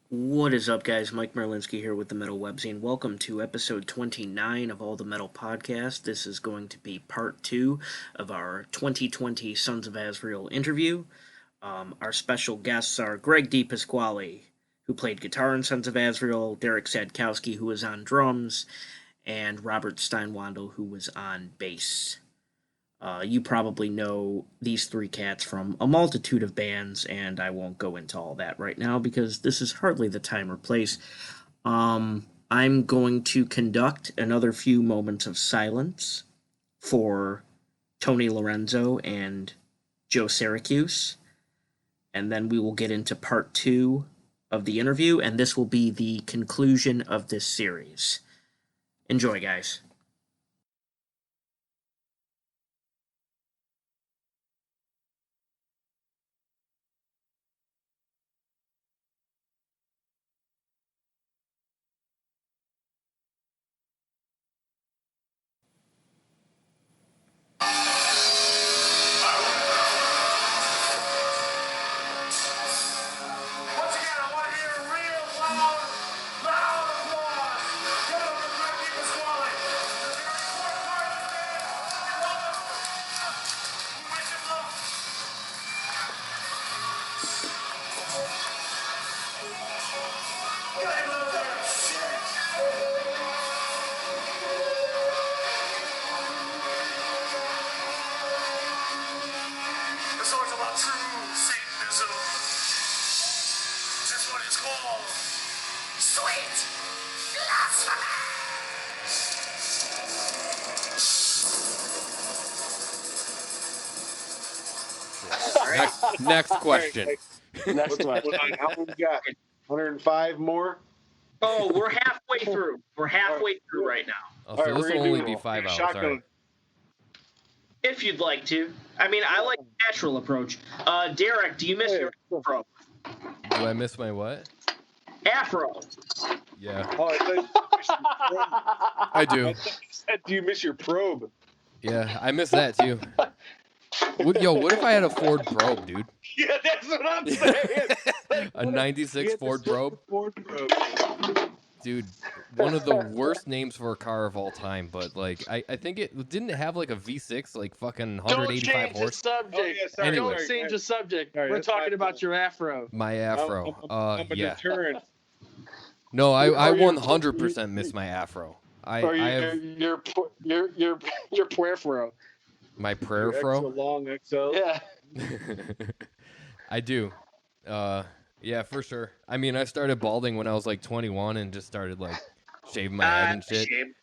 What is up, guys? Mike Merlinski here with the Metal Webzine. Welcome to episode 29 of All the Metal Podcast. This is going to be part 2 of our 2020 Sons of Azrael interview. Our special guests are Greg DiPasquale, who played guitar in Sons of Azrael, Derrick Sadkowski, who was on drums, and Robert Steinwandel, who was on bass. You probably know these three cats from a multitude of bands, and I won't go into all that right now because this is hardly the time or place. I'm going to conduct another few moments of silence for Tony Lorenzo and Joe Syracuse, and then we will get into part 2 of the interview, and this will be the conclusion of this series. Enjoy, guys. Next question. Next question. How many we got? 105 more? Oh, we're halfway through. We're halfway through right now. Oh, so this will only be 5 hours. Shotgun. Sorry. If you'd like to. I mean, I like the natural approach. Derek, do you miss your afro? Do I miss my what? Afro. Yeah, Oh, I thought you missed your probe. I do. I thought you said, do you miss your probe? Yeah, I miss that too. Yo, what if I had a Ford probe, dude? Yeah, that's what I'm saying. A 96 Ford probe? Ford probe. Dude, one of the worst names for a car of all time, but like I think it didn't have like a V6, like fucking Don't 185 change the horse. subject. Oh, yeah, sorry, Anyway. Don't change the subject. All right, We're that's talking my about fault. your afro. My afro. I'm a Yeah. deterrent. No, I Are you- 100% miss my afro. I have your puerfro. my Extra prayer fro. long XL. Yeah. I do. Yeah, for sure. I mean, I started balding when I was like 21 and just started like shaving my head and shit. Shame.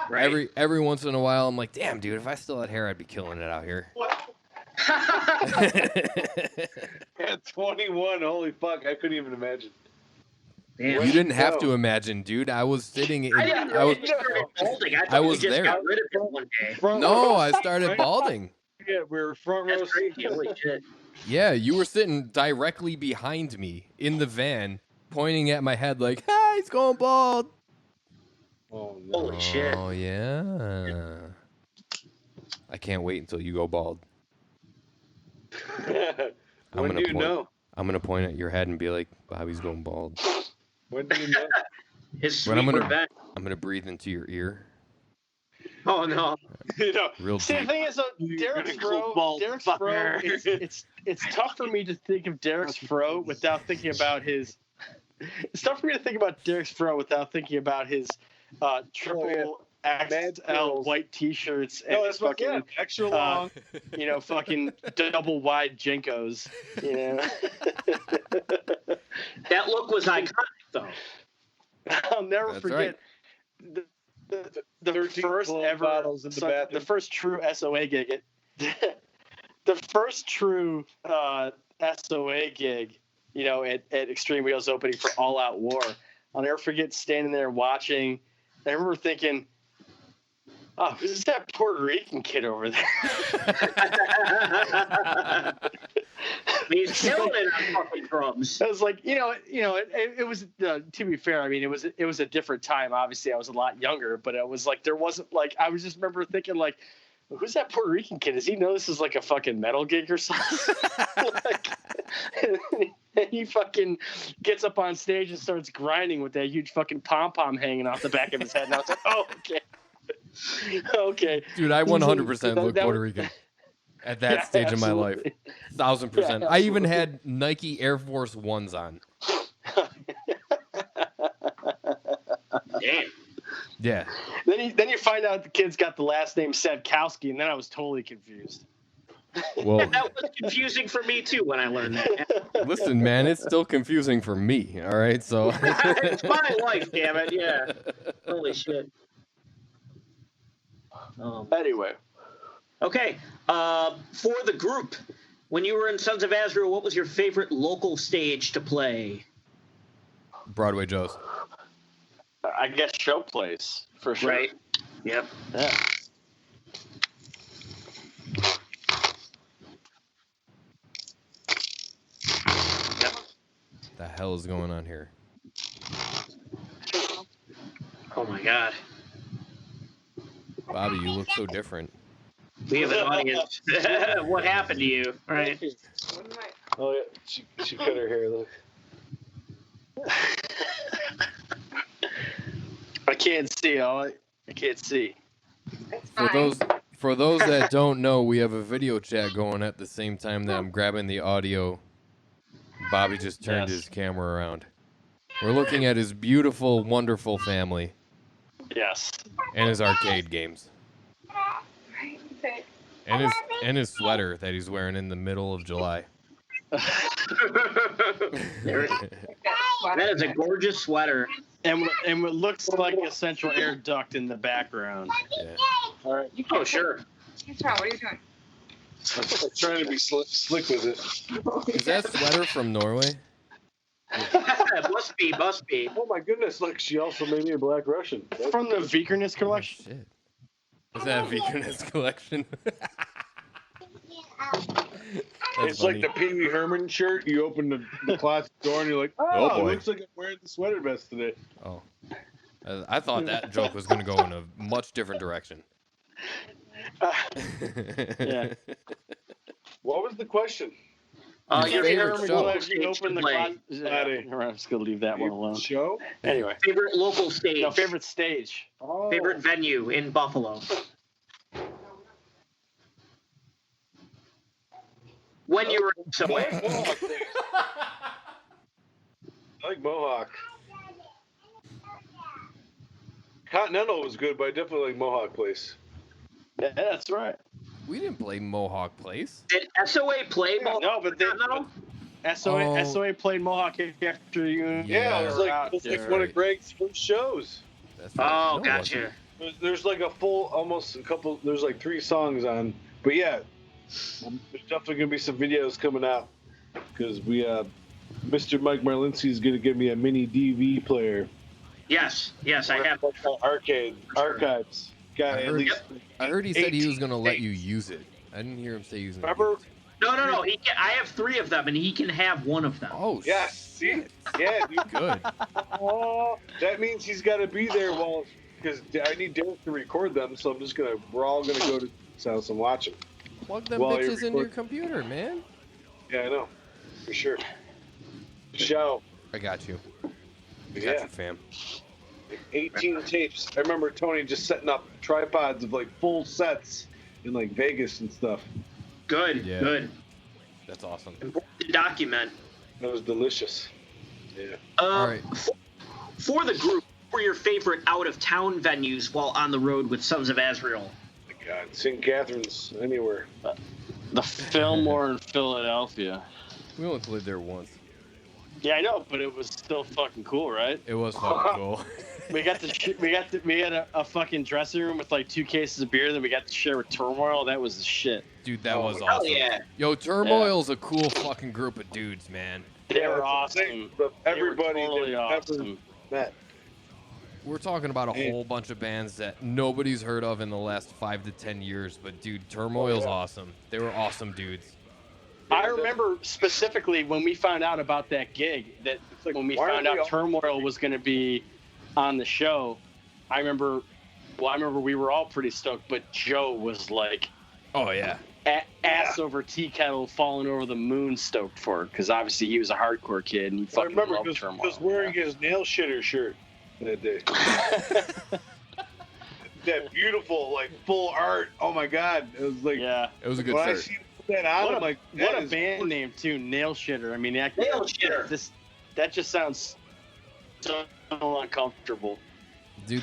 Right. Every once in a while, I'm like, damn, dude, if I still had hair, I'd be killing it out here. At 21, holy fuck, I couldn't even imagine. Damn. You didn't have to imagine, dude. I was sitting in. I didn't I know was. you started balding. I thought I was you just there. got rid of it one day. Front No, row. I started balding. Yeah, we were front row. That's crazy. Holy shit. Yeah, you were sitting directly behind me in the van, pointing at my head like, "Hey, he's going bald." Oh, no. Holy shit. Oh yeah. I can't wait until you go bald. When do you know? I'm gonna point at your head and be like, Bobby's going bald. When do you know? His When I'm sweet gonna- revenge. I'm gonna breathe into your ear, Oh, no. You know, real See, the deep. thing is, You're Derek's gonna go fro. bald Derek's fro. fucker. It's tough for me to think of Derek's fro without thinking about his. It's tough for me to think about Derek's fro without thinking about his triple Mad XL pills. white T-shirts and No, his that's fucking fucking extra long. fucking double wide Jenkos. You know. That look was iconic, though. I'll never That's forget the 13 first Cologne ever, bottles in the bathroom. the first true SOA gig. The first true SOA gig, at Extreme Wheels opening for All Out War. I'll never forget standing there watching. I remember thinking, "Oh, who's that Puerto Rican kid over there?" He's killing it on fucking drums. I was like, it was. To be fair, I mean, it was a different time. Obviously, I was a lot younger, but it was like there wasn't like I was just remember thinking like, who's that Puerto Rican kid? Does he know this is like a fucking metal gig or something? Like, and he fucking gets up on stage and starts grinding with that huge fucking pom-pom hanging off the back of his head. And I was like, oh, okay. Okay. Dude, I 100% look that Puerto was- Rican at that Yeah, stage of my life. absolutely. 1,000%. Yeah, I even absolutely. had Nike Air Force Ones on. Damn. Yeah. Then you find out the kid's got the last name Sadkowski, and then I was totally confused. Well, That was confusing for me too when I learned that. listen, man, it's still confusing for me. All right, so It's my life, damn it. Yeah. Holy shit. Anyway, Okay. For the group, when you were in Sons of Azrael, what was your favorite local stage to play? Broadway Joe's. I guess show place for sure. Right. Yep. Yeah. The hell is going on here? Oh my God. Bobby, you look so different. We have an audience. What happened to you? Right. Oh yeah, she cut her hair. Look. I can't see. I can't see. For those that don't know, we have a video chat going at the same time that I'm grabbing the audio. Bobby just turned his camera around. We're looking at his beautiful, wonderful family Yes. and his arcade games. And his sweater that he's wearing in the middle of July. There it is. That is a gorgeous sweater. And what looks like a central air duct in the background. Yeah. All right. Oh, sure. What are you doing? I'm trying to be slick with it. Is that sweater from Norway? Must be. Oh my goodness! Look, she also made me a Black Russian. From the Vikernes Oh, collection. shit. Is that a Vikernes collection? It's like the Pee Wee Herman shirt. You open the closet door and you're like, oh, boy. it looks like I'm wearing the sweater vest today. Oh. I thought that joke was going to go in a much different direction. Yeah. What was the question? Your favorite Herman show. collection, you open the closet. Laddie. I'm just gonna leave that one alone. Show? Anyway. Favorite local stage. No, favorite stage. Oh. Favorite venue in Buffalo. When you were somewhere. Mohawk days. I like Mohawk. Continental was good, but I definitely like Mohawk Place. Yeah, that's right. We didn't play Mohawk Place. Did SOA play? No, but they, No. SOA played Mohawk after you. Yeah, it was were like, out it was like there. one of Greg's first shows. That's right. Oh, No, it gotcha. wasn't. There's like a full, almost a couple, there's like 3 songs on. But yeah, there's definitely going to be some videos coming out. Because Mr. Mike Marlinski is going to give me a mini DV player. Yes, I have. Archives. Got at least. I heard he said he was 18 going to let tapes. you use it. I didn't hear him say he was going to Remember? use it. No. I have 3 of them, and he can have 1 of them. Oh, Yes. See? Yeah, dude. good. Oh, that means he's got to be there because I need Derek to record them. So we're all gonna go to his house and watch them. Plug them While you bitches into your record. computer, man. Yeah, I know, for sure. Show. I got you. I got Yeah, you, fam. 18 tapes. I remember Tony just setting up tripods of like full sets in like Vegas and stuff. Good. Yeah. Good. That's awesome. Important to document. That was delicious. Yeah. All right. For the group, what were your favorite out-of-town venues while on the road with Sons of Azrael? My God, St. Catherine's anywhere. The Fillmore in Philadelphia. We only played there once. Yeah, I know, but it was still fucking cool, right? It was fucking cool. We had a fucking dressing room with like 2 cases of beer that we got to share with Turmoil. That was the shit. Dude, that Oh, was hell awesome. yeah. Yo, Turmoil's a cool fucking group of dudes, man. They Yeah, were that's awesome. insane. But everybody they were totally that ever awesome. met. We're talking about a Hey. whole bunch of bands that nobody's heard of in the last 5 to 10 years, but dude, Turmoil's yeah. awesome. They were awesome dudes. I remember specifically when we found out about that gig, that like, when we why are found we out all- Turmoil was going to be on the show, I remember Well, I remember we were all pretty stoked, but Joe was like, oh yeah, ass over tea kettle, falling over the moon, stoked for it, because obviously he was a hardcore kid and he fucking loved Turmoil. I was wearing his nail shitter shirt that day. That beautiful, like, full art. Oh my god, it was like, yeah, it was a good when shirt. I see that on, I'm like, what a band name too, Nail Shitter. I mean, Nail Shitter. That just sounds so uncomfortable. Dude,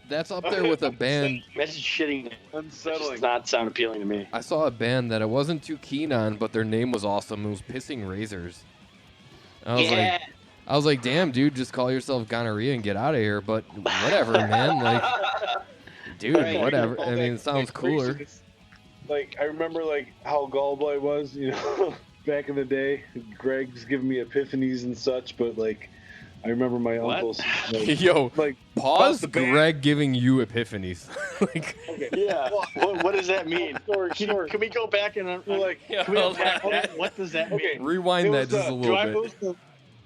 that's up there with a band. Imagine shitting. Unsettling. Does not sound appealing to me. I saw a band that I wasn't too keen on, but their name was awesome. It was Pissing Razors. I was like, damn, dude, just call yourself gonorrhea and get out of here. But whatever, man. Like, dude, whatever. I mean, it sounds cooler. Like, I remember, like, how gullible I was, you know, back in the day. Greg's giving me epiphanies and such, but, like, I remember my uncles. Like, yo, like, pause Greg giving you epiphanies. Like, okay. Yeah. What does that mean? Can we go back and like, what does that mean? Rewind that just a little bit.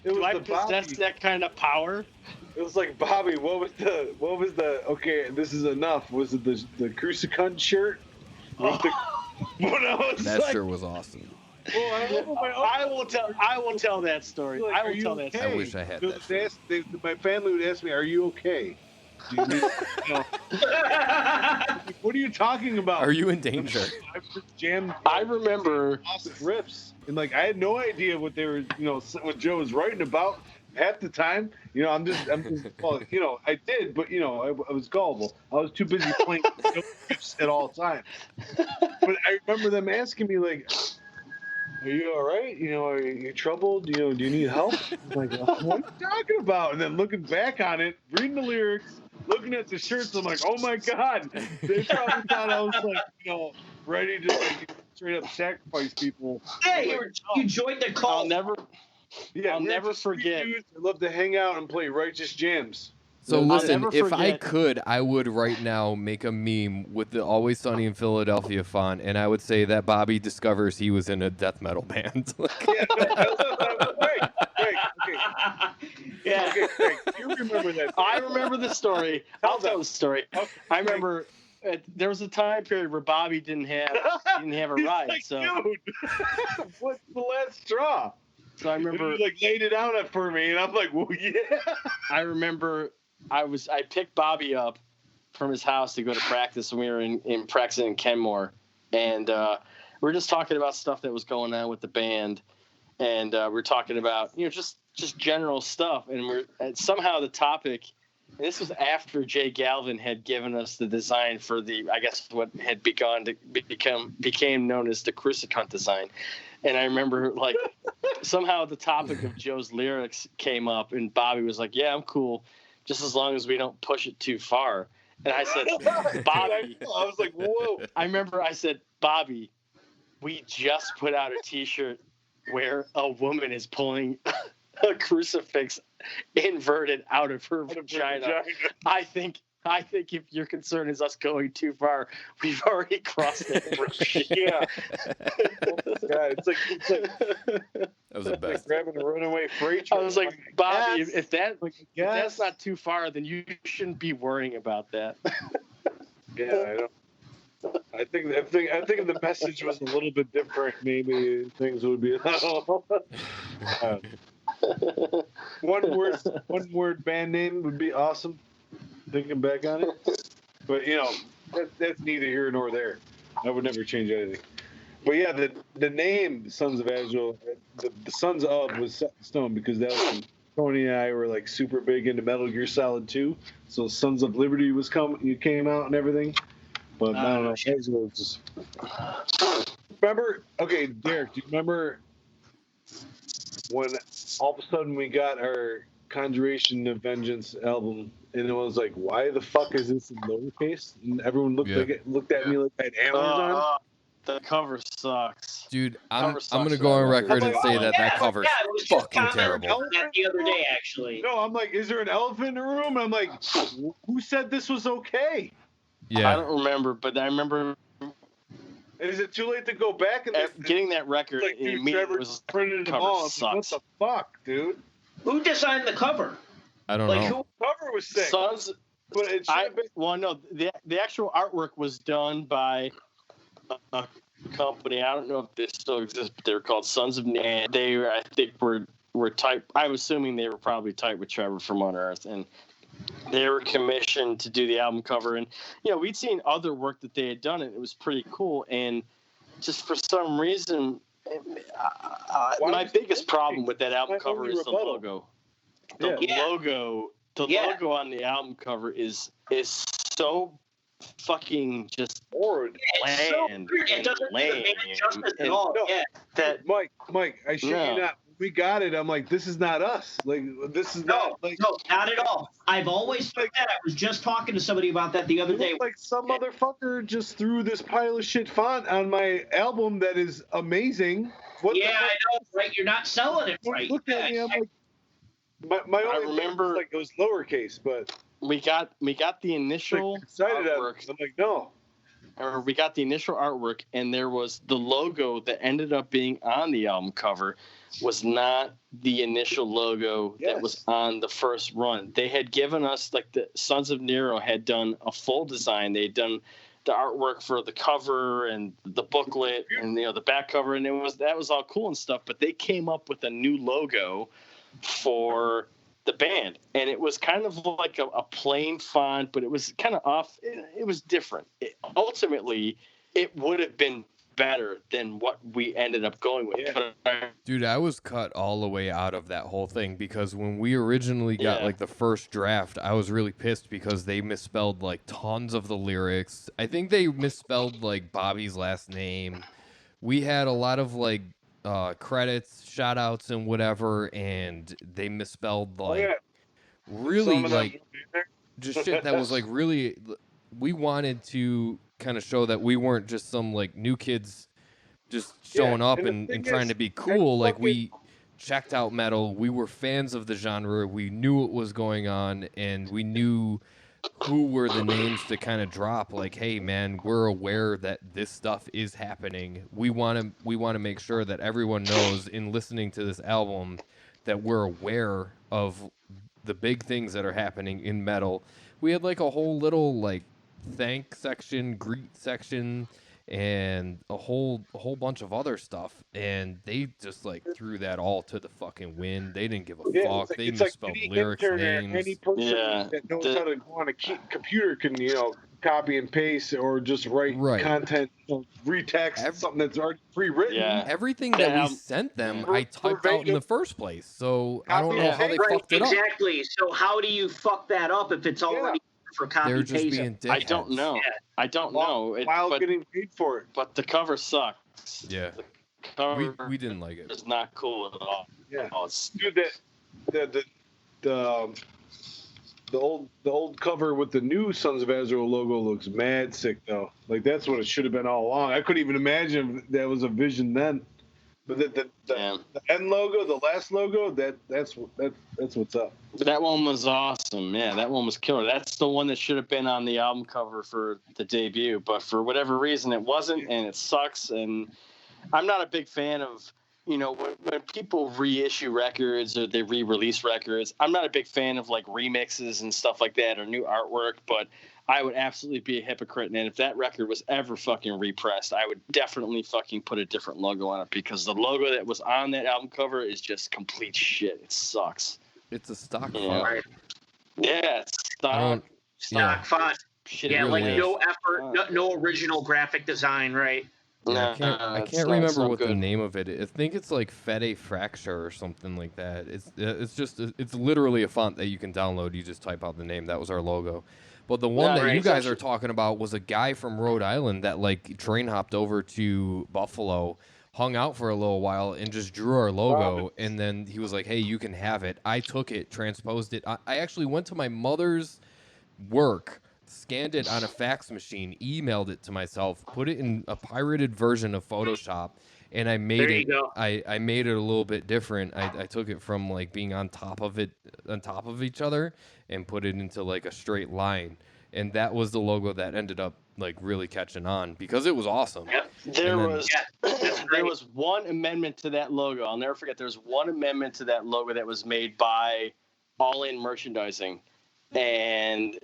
Do I possess that kind of power? It was like, Bobby, what was the okay, this is enough. Was it the Crucicunt shirt? That shirt was awesome. Well, I will tell that story. Like, I will tell that story. I wish I had that shirt. My family would ask me, "Are you okay? Do you need, you know, what are you talking about? Are you in danger?" I remember awesome riffs, and like I had no idea what they were, you know, what Joe was writing about. Half the time, you know, I'm just well, you know, I did, but you know, I was gullible. I was too busy playing riffs at all times. But I remember them asking me like, "Are you all right? You know, are you troubled? You know, do you need help?" I'm like, what are you talking about? And then looking back on it, reading the lyrics, looking at the shirts, I'm like, oh my god, they probably thought I was like, you know, ready to like, straight up sacrifice people. Hey, like, you joined the cult. I'll never forget. I love to hang out and play righteous jams. So listen, if I could, I would right now make a meme with the Always Sunny in Philadelphia font, and I would say that Bobby discovers he was in a death metal band. Yeah, Greg, okay. Yeah. Okay, Greg, you remember that? I remember the story. I'll tell the story. Okay. I remember there was a time period where Bobby didn't have a ride. Like, so dude, what's the last straw? So I remember he like laid it out for me, and I'm like, well, yeah. I remember I picked Bobby up from his house to go to practice when we were in practicing in Kenmore, and we were just talking about stuff that was going on with the band, and we were talking about, you know, just general stuff, and somehow the topic. And this was after Jay Galvin had given us the design for I guess what had begun to became known as the Crucicunt design. And I remember, like, somehow the topic of Joe's lyrics came up, and Bobby was like, yeah, I'm cool, just as long as we don't push it too far. And I said, Bobby. I was like, whoa. I remember I said, Bobby, we just put out a T-shirt where a woman is pulling a crucifix inverted out of her vagina. I think if your concern is us going too far, we've already crossed that bridge. Yeah. God, it's like That was the best. like grabbing a runaway freight train. I was like, Bobby, if that's not not too far, then you shouldn't be worrying about that. Yeah, I don't. I think if the message was a little bit different, maybe things would be. One word band name would be awesome. Thinking back on it, but you know that's neither here nor there. I would never change anything. But yeah, the name Sons of Azrael, the Sons of was set in stone because that was when Tony and I were like super big into Metal Gear Solid 2. So Sons of Liberty came out and everything. But I don't know. Azrael was just... Remember? Okay, Derek, do you remember when all of a sudden we got our Conjuration of Vengeance album, and it was like, why the fuck is this in lowercase? And everyone looked at me like I had antlers on. The cover sucks. Dude, I'm gonna go on record and say that cover's fucking terrible. That the other day, actually. No, I'm like, is there an elephant in the room? I'm like, who said this was okay? Yeah. I don't remember, but I remember. Is it too late to go back and getting that record? Like, dude, Trevor was printed them all. Like, what the fuck, dude? Who designed the cover? I don't like, know. Who cover was sick. But it should have been. Well, no, the actual artwork was done by a company. I don't know if they still exist, but they're called Sons of Nan. They, I think, were tight. I'm assuming they were probably tight with Trevor from Unearth, and they were commissioned to do the album cover. And we'd seen other work that they had done, and it was pretty cool. And just for some reason, my biggest problem with that album cover is the logo. The logo on the album cover is so fucking just bland. It doesn't make justice at all. Mike, I shit you not. We got it. I'm like, this is not us. Like, this is not at all. I've always thought that. I was just talking to somebody about that the other day. Like some motherfucker just threw this pile of shit font on my album that is amazing. I know, right? You're not selling it right. Look at me. I'm like, my only remember was like it was lowercase, but we got the initial artwork. I'm like, no. Or we got the initial artwork, and there was the logo that ended up being on the album cover was not the initial logo that was on the first run. They had given us, like, the Sons of Nero had done a full design. They'd done the artwork for the cover and the booklet and the back cover, and that was all cool and stuff. But they came up with a new logo for the band, and it was kind of like a plain font, but it was kind of off. It was different. Ultimately, it would have been better than what we ended up going with. Dude, I was cut all the way out of that whole thing because when we originally got like the first draft, I was really pissed because they misspelled like tons of the lyrics. I think they misspelled like Bobby's last name. We had a lot of like credits, shout outs and whatever, and they misspelled like really like just shit that was like really. We wanted to kind of show that we weren't just some like new kids just showing up and trying to be cool. Like we checked out metal, we were fans of the genre, we knew what was going on, and we knew who were the names to kind of drop. Like, hey man, we're aware that this stuff is happening. We want to make sure that everyone knows in listening to this album that we're aware of the big things that are happening in metal. We had like a whole little like thank section, greet section, and a whole bunch of other stuff, and they just like threw that all to the fucking wind. They didn't give a fuck. Like, they misspelled lyrics, names. Any person that knows how to go on a computer can copy and paste or just write content, retext something that's already pre-written. Yeah. Everything that we sent them, I typed out in the first place. So I don't know how they fucked it up. Exactly. So how do you fuck that up if it's already for copy They're just paste? being dickheads. I don't know. I don't know. While getting paid for it. But the cover sucks. Yeah. The cover we didn't like it. It's not cool at all. Yeah. Dude, the old cover with the new Sons of Azrael logo looks mad sick though. Like that's what it should have been all along. I couldn't even imagine if that was a vision then. But the end logo, the last logo, that's what's up. That one was awesome. Yeah, that one was killer. That's the one that should have been on the album cover for the debut, but for whatever reason it wasn't, and it sucks. And I'm not a big fan of, when people reissue records or they re-release records, I'm not a big fan of like remixes and stuff like that or new artwork, but I would absolutely be a hypocrite. And if that record was ever fucking repressed, I would definitely fucking put a different logo on it, because the logo that was on that album cover is just complete shit. It sucks. It's a stock font. Right. Yeah, it's stock font. Shit, yeah, really like no effort, no original graphic design, right? Yeah, I can't remember what the name of it is. I think it's like Fede Fracture or something like that. It's literally a font that you can download. You just type out the name. That was our logo. But the one that you guys are talking about was a guy from Rhode Island that like train hopped over to Buffalo, hung out for a little while, and just drew our logo. And then he was like, hey, you can have it. I took it, transposed it. I actually went to my mother's work, scanned it on a fax machine, emailed it to myself, put it in a pirated version of Photoshop, and I made it. I made it a little bit different. I took it from like being on top of each other, and put it into like a straight line. And that was the logo that ended up like really catching on because it was awesome. Yep. There was one amendment to that logo. I'll never forget. There was one amendment to that logo that was made by All In Merchandising, and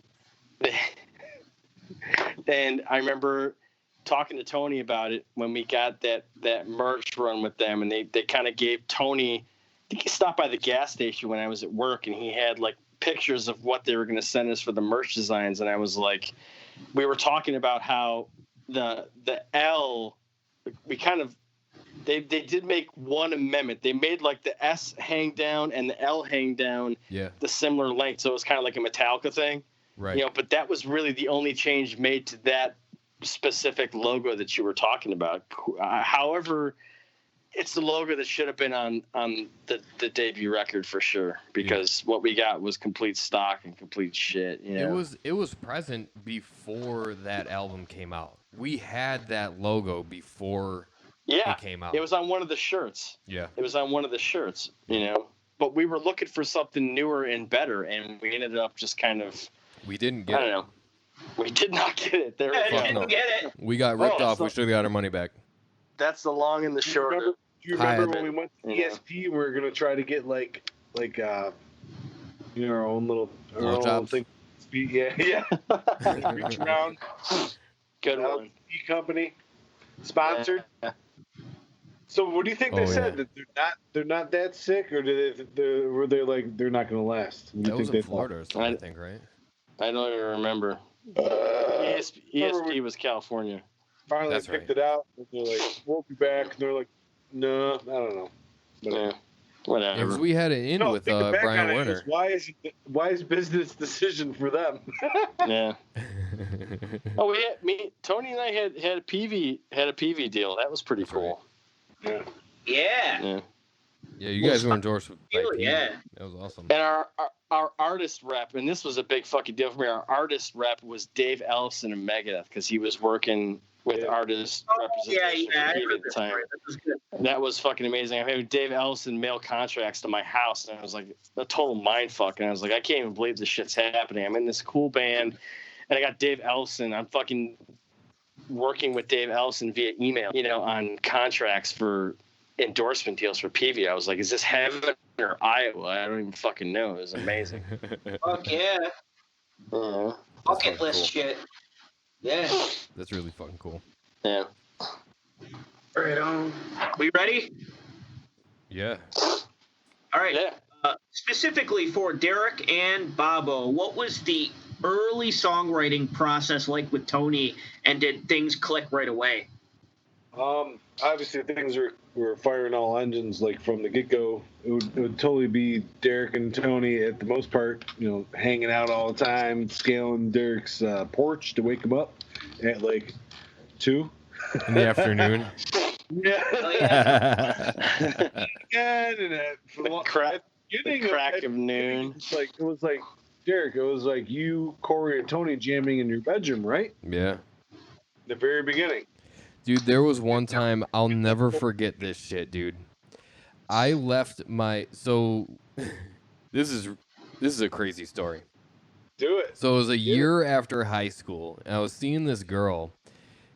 And I remember talking to Tony about it when we got that merch run with them, and they kind of gave Tony. I think he stopped by the gas station when I was at work, and he had like pictures of what they were going to send us for the merch designs, and I was like, we were talking about how the L, we kind of. They did make one amendment. They made like the S hang down and the L hang down the similar length. So it was kind of like a Metallica thing. Right. You know, but that was really the only change made to that specific logo that you were talking about. However, it's the logo that should have been on the debut record for sure, because what we got was complete stock and complete shit. You know? It was present before that album came out. We had that logo before it came out. It was on one of the shirts. Yeah. It was on one of the shirts, you know. But we were looking for something newer and better, and we ended up just kind of... We didn't get it. I don't know. We did not get it. Didn't get it. We got ripped off. We should have got our money back. That's the long and the short. Do you remember when we went to ESP, we were going to try to get like our own little thing. Yeah. Reach around. Good one. E-company. Sponsored. Yeah. So what do you think they said? That they're not that sick, or were they like they're not going to last? That was in Florida or something, I think, right? I don't even remember. ESP was California. Finally picked it out. And they're like, we'll be back. And they're like, no, I don't know. Yeah, whatever. Because we had it in with Brian Werner. Why is business decision for them? Yeah. Tony and I had a PV deal. That was pretty cool. Yeah. Yeah. Yeah, you guys were endorsed by PV. Yeah. That was awesome. And our artist rep, and this was a big fucking deal for me. Our artist rep was Dave Ellison of Megadeth, because he was working with artist representation at the time. That was fucking amazing. I had Dave Ellison mail contracts to my house, and I was like, a total mindfuck. And I was like, I can't even believe this shit's happening. I'm in this cool band, and I got Dave Ellison. I'm fucking working with Dave Ellison via email, on contracts for endorsement deals for PV. I was like, is this heaven or Iowa? I don't even fucking know. It was amazing. Fuck yeah. Bucket list shit. Yeah. That's really fucking cool. Yeah. Right on. We ready? Yeah. All right. Yeah. Specifically for Derrick and Bobo, what was the early songwriting process like with Tony, and did things click right away? Obviously things were firing all engines like from the get-go. It would totally be Derrick and Tony at the most part, hanging out all the time, scaling Derrick's porch to wake him up at like 2 in the afternoon. Yeah. The crack of noon. It was like Derrick. It was like you, Corey, and Tony jamming in your bedroom, right? Yeah. The very beginning. Dude, there was one time, I'll never forget this shit, dude. I left so this is a crazy story. Do it. So it was a year after high school, and I was seeing this girl,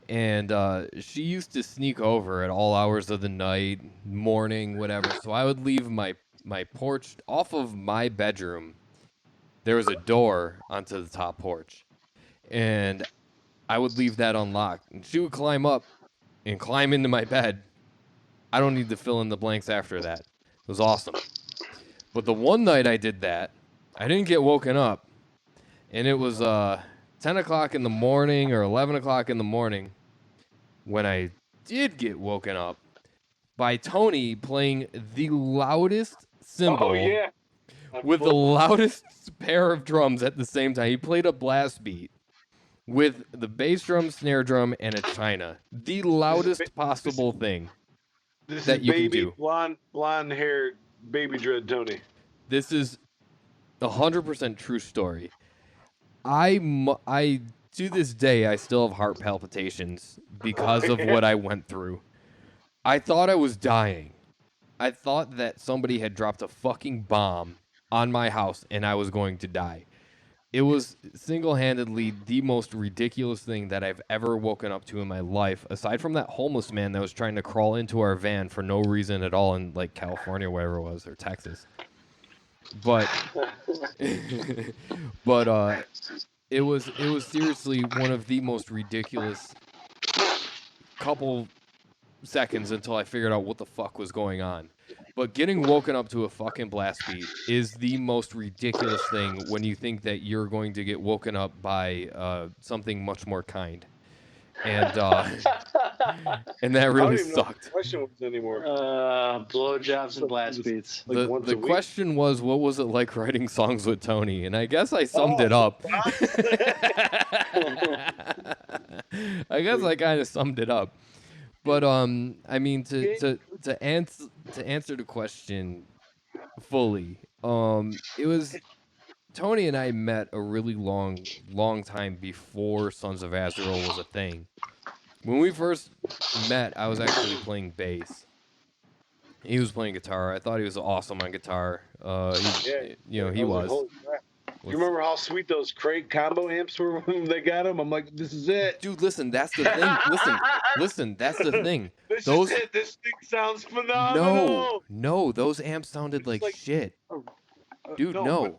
and she used to sneak over at all hours of the night, morning, whatever. So I would leave my porch off of my bedroom. There was a door onto the top porch, and I would leave that unlocked, and she would climb up and climb into my bed. I don't need to fill in the blanks after that. It was awesome. But the one night I did that, I didn't get woken up. And it was 10 o'clock in the morning or 11 o'clock in the morning when I did get woken up by Tony playing the loudest cymbal with the loudest pair of drums at the same time. He played a blast beat with the bass drum, snare drum, and a china. The loudest possible thing that you can do. Blonde haired baby dread Tony. This is 100% true story. I to this day, I still have heart palpitations because of what I went through. I thought I was dying. I thought that somebody had dropped a fucking bomb on my house and I was going to die. It was single-handedly the most ridiculous thing that I've ever woken up to in my life, aside from that homeless man that was trying to crawl into our van for no reason at all in, like, California, wherever it was, or Texas. But it was seriously one of the most ridiculous couple seconds until I figured out what the fuck was going on. But getting woken up to a fucking blast beat is the most ridiculous thing when you think that you're going to get woken up by something much more kind. And and that really I don't even know what sucked. the question was anymore. Blowjobs and blast beats. Like once The a week? question was, what was it like writing songs with Tony? And I guess I summed it up. I guess I kind of summed it up. But I mean, to answer the question fully, it was Tony and I met a really long time before Sons of Azrael was a thing. When we first met, I was actually playing bass. He was playing guitar. I thought he was awesome on guitar. He I was. like, holy crap. You remember how sweet those Craig combo amps were when they got them? I'm like, this is it. Dude, listen, that's the thing. Listen, that's the thing. This is it. This thing sounds phenomenal. No, those amps sounded like shit. Dude, no.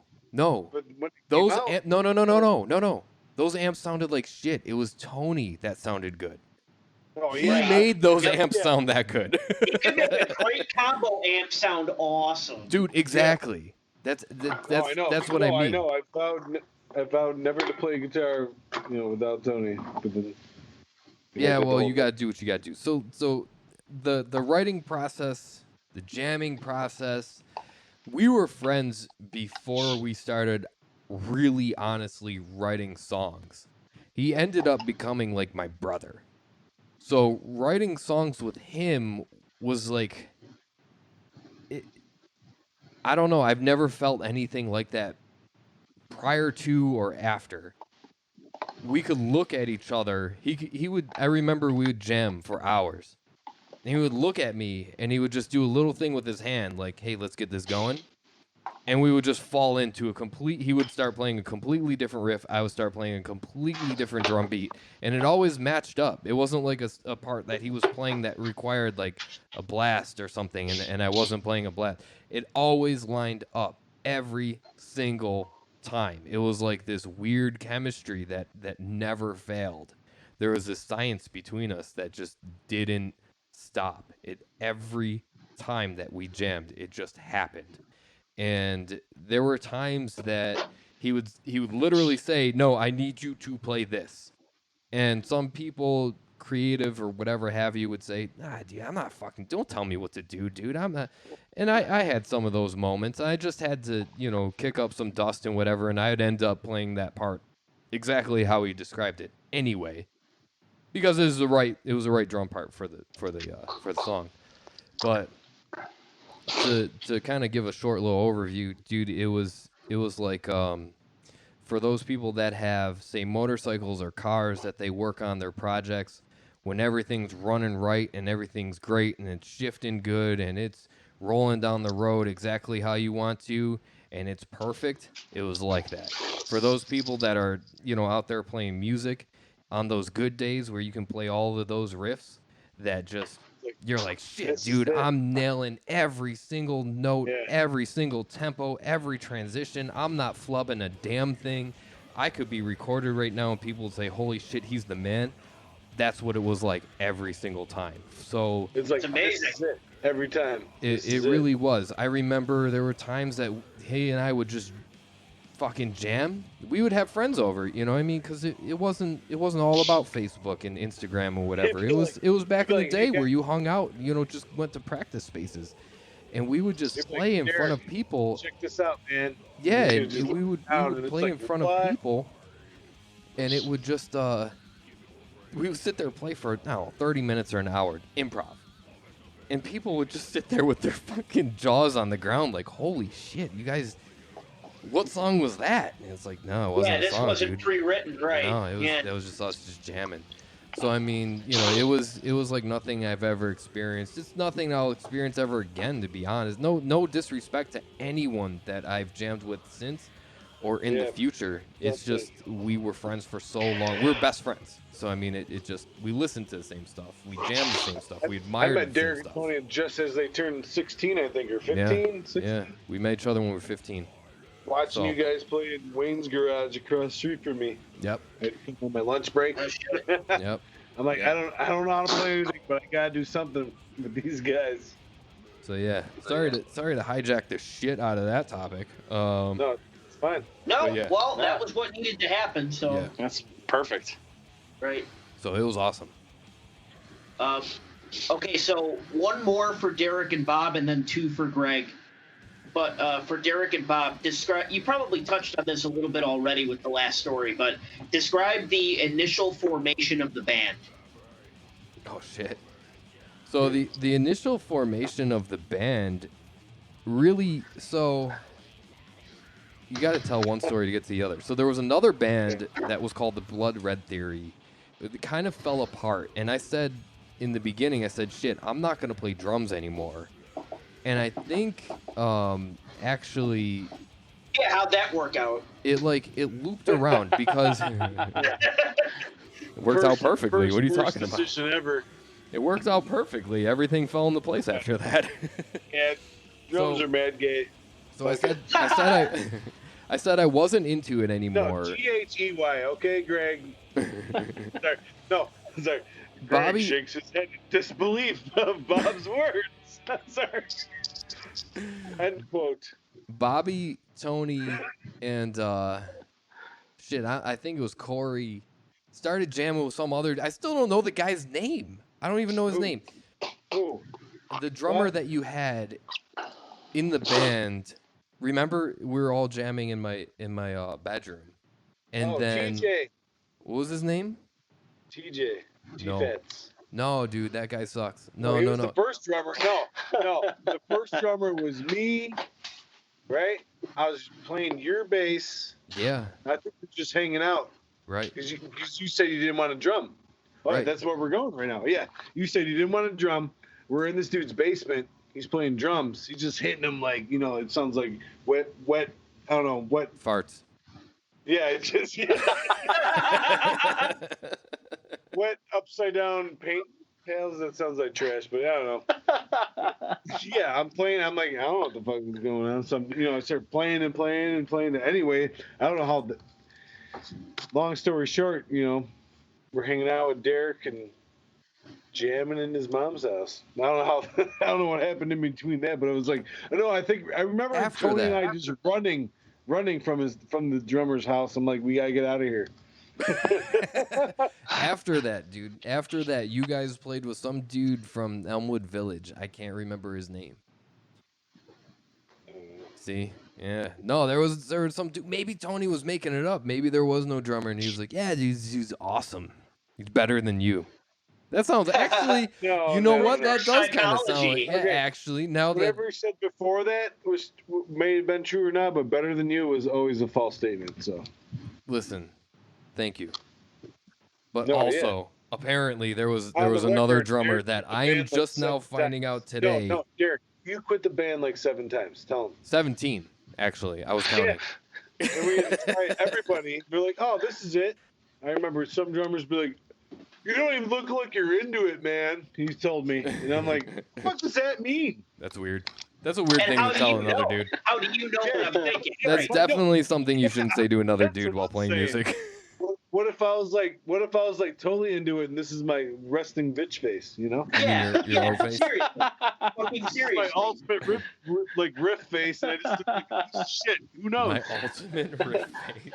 But when it Those came out, no. Those amps sounded like shit. It was Tony that sounded good. oh, He yeah. made those amps sound that good. The great combo amp sound awesome. Dude, exactly. That's I know. that's what I mean. I know. I vowed never to play guitar, without Tony. But then, Yeah, well, you gotta do what you gotta do. So the writing process, the jamming process, we were friends before we started really honestly writing songs. He ended up becoming like my brother. So writing songs with him was like, I don't know. I've never felt anything like that prior to or after. We could look at each other. He would. I remember we would jam for hours. And he would look at me and he would just do a little thing with his hand, like, "Hey, let's get this going." And we would just fall into a complete. He would start playing a completely different riff. I would start playing a completely different drum beat, and it always matched up. It wasn't like a part that he was playing that required like a blast or something, and I wasn't playing a blast. It always lined up every single time. It was like this weird chemistry that never failed. There was this science between us that just didn't stop. It every time that we jammed, it just happened. And there were times that he would literally say, "No, I need you to play this." And some people, creative or whatever have you, would say, "Nah, dude, I'm not fucking. Don't tell me what to do, dude. I'm not." And I had some of those moments. I just had to, kick up some dust and whatever, and I'd end up playing that part exactly how he described it anyway, because it was the right drum part for the song. But to kind of give a short little overview, dude, it was like for those people that have, say, motorcycles or cars that they work on their projects, when everything's running right and everything's great and it's shifting good and it's rolling down the road exactly how you want to and it's perfect, it was like that. For those people that are, out there playing music on those good days where you can play all of those riffs that just, you're like, shit, dude, I'm nailing every single note, every single tempo, every transition. I'm not flubbing a damn thing. I could be recorded right now and people would say, holy shit, he's the man. That's what it was like every single time. So it's like, it's amazing. This is it. Every time. It really was. I remember there were times that he and I would just fucking jam. We would have friends over, you know what I mean? Because it wasn't all about Facebook and Instagram or whatever. It was back in the day where you hung out, just went to practice spaces, and we would just play in front of people. Check this out, man. Yeah, we would play in front of people, and it would just we would sit there and play for 30 minutes or an hour, improv. And people would just sit there with their fucking jaws on the ground like, holy shit, you guys, what song was that? And it's like, no, it wasn't a song, this wasn't dude. Pre-written, right? No, it was just us just jamming. So, I mean, it was like nothing I've ever experienced. It's nothing I'll experience ever again, to be honest. No disrespect to anyone that I've jammed with since or in the future. It's just we were friends for so long. We're best friends. So, I mean, it just, we listened to the same stuff. We jammed the same stuff. We admired I met Derrick and Tony just as they turned 16, I think, or 15. Yeah, 16. yeah. We met each other when we were 15. Watching you guys play in Wayne's garage across the street from me. Yep. On my lunch break. Yep. I'm like, I don't know how to play anything, but I gotta do something with these guys. So yeah, sorry to hijack the shit out of that topic. No, it's fine. No, yeah. well, that was what needed to happen. So Yeah. That's perfect. right. So it was awesome. Okay, so one more for Derrick and Bob, and then two for Greg. But for Derrick and Bob, you probably touched on this a little bit already with the last story, but describe the initial formation of the band. Oh shit. So the initial formation of the band really, so you got to tell one story to get to the other. So there was another band that was called the Blood Red Theory. It kind of fell apart, and I said in the beginning, I said, shit, I'm not going to play drums anymore. And I think actually, Yeah, how'd that work out? it looped around because it worked out perfectly. What are you talking about? Decision ever. It worked out perfectly. Everything fell into place after that. Yeah, drums are mad gay. So I said I wasn't into it anymore. No, They. Okay, Greg. Sorry. No, sorry. Greg Bobby shakes his head in disbelief of Bob's words. Sorry. End quote. Bobby, Tony, and I think it was Corey started jamming with some other. I still don't know the guy's name. I don't even know his name. Ooh. The drummer that you had in the band. Remember, we were all jamming in my bedroom, and then TJ. What was his name? TJ. No. T-Feds. No, dude, that guy sucks. No. The first drummer. No. The first drummer was me, right? I was playing your bass. Yeah. I think we're just hanging out. Right. Because you said you didn't want to drum. All right, that's where we're going right now. Yeah. You said you didn't want to drum. We're in this dude's basement. He's playing drums. He's just hitting them like, it sounds like wet, I don't know, wet. Farts. Yeah, it's just, wet upside down paint pails. That sounds like trash, but I don't know. Yeah, I'm playing. I'm like, I don't know what the fuck is going on. So, I start playing and playing and playing. Anyway, I don't know how. Long story short, we're hanging out with Derrick and jamming in his mom's house. I don't know how. I don't know what happened in between that, but it was like, I remember After Tony that. and I just running from the drummer's house. I'm like, we gotta get out of here. After that, you guys played with some dude from Elmwood Village. I can't remember his name. See? Yeah. No, there was some dude. Maybe Tony was making it up. Maybe there was no drummer, and he was like, yeah, he's awesome. He's better than you. That sounds actually. What? That does kind of sound like. Yeah, actually, now whatever he said before that may have been true or not, but better than you was always a false statement. So. Listen, thank you. But apparently there was another drummer that I am just now finding out today. No, Derrick, you quit the band like 7 times. Tell him. 17, actually. I was counting. Yeah. And we had to try everybody. They're like, oh, this is it. I remember some drummers be like, you don't even look like you're into it, man. He told me. And I'm like, what does that mean? That's weird. That's a weird thing to tell another dude. How do you know what I'm thinking? That's definitely something you shouldn't say to another dude while playing music. What if I was like totally into it and this is my resting bitch face, Yeah, your old face. Seriously. Fucking seriously. My ultimate riff face, and I just look like shit. Who knows? My ultimate riff face.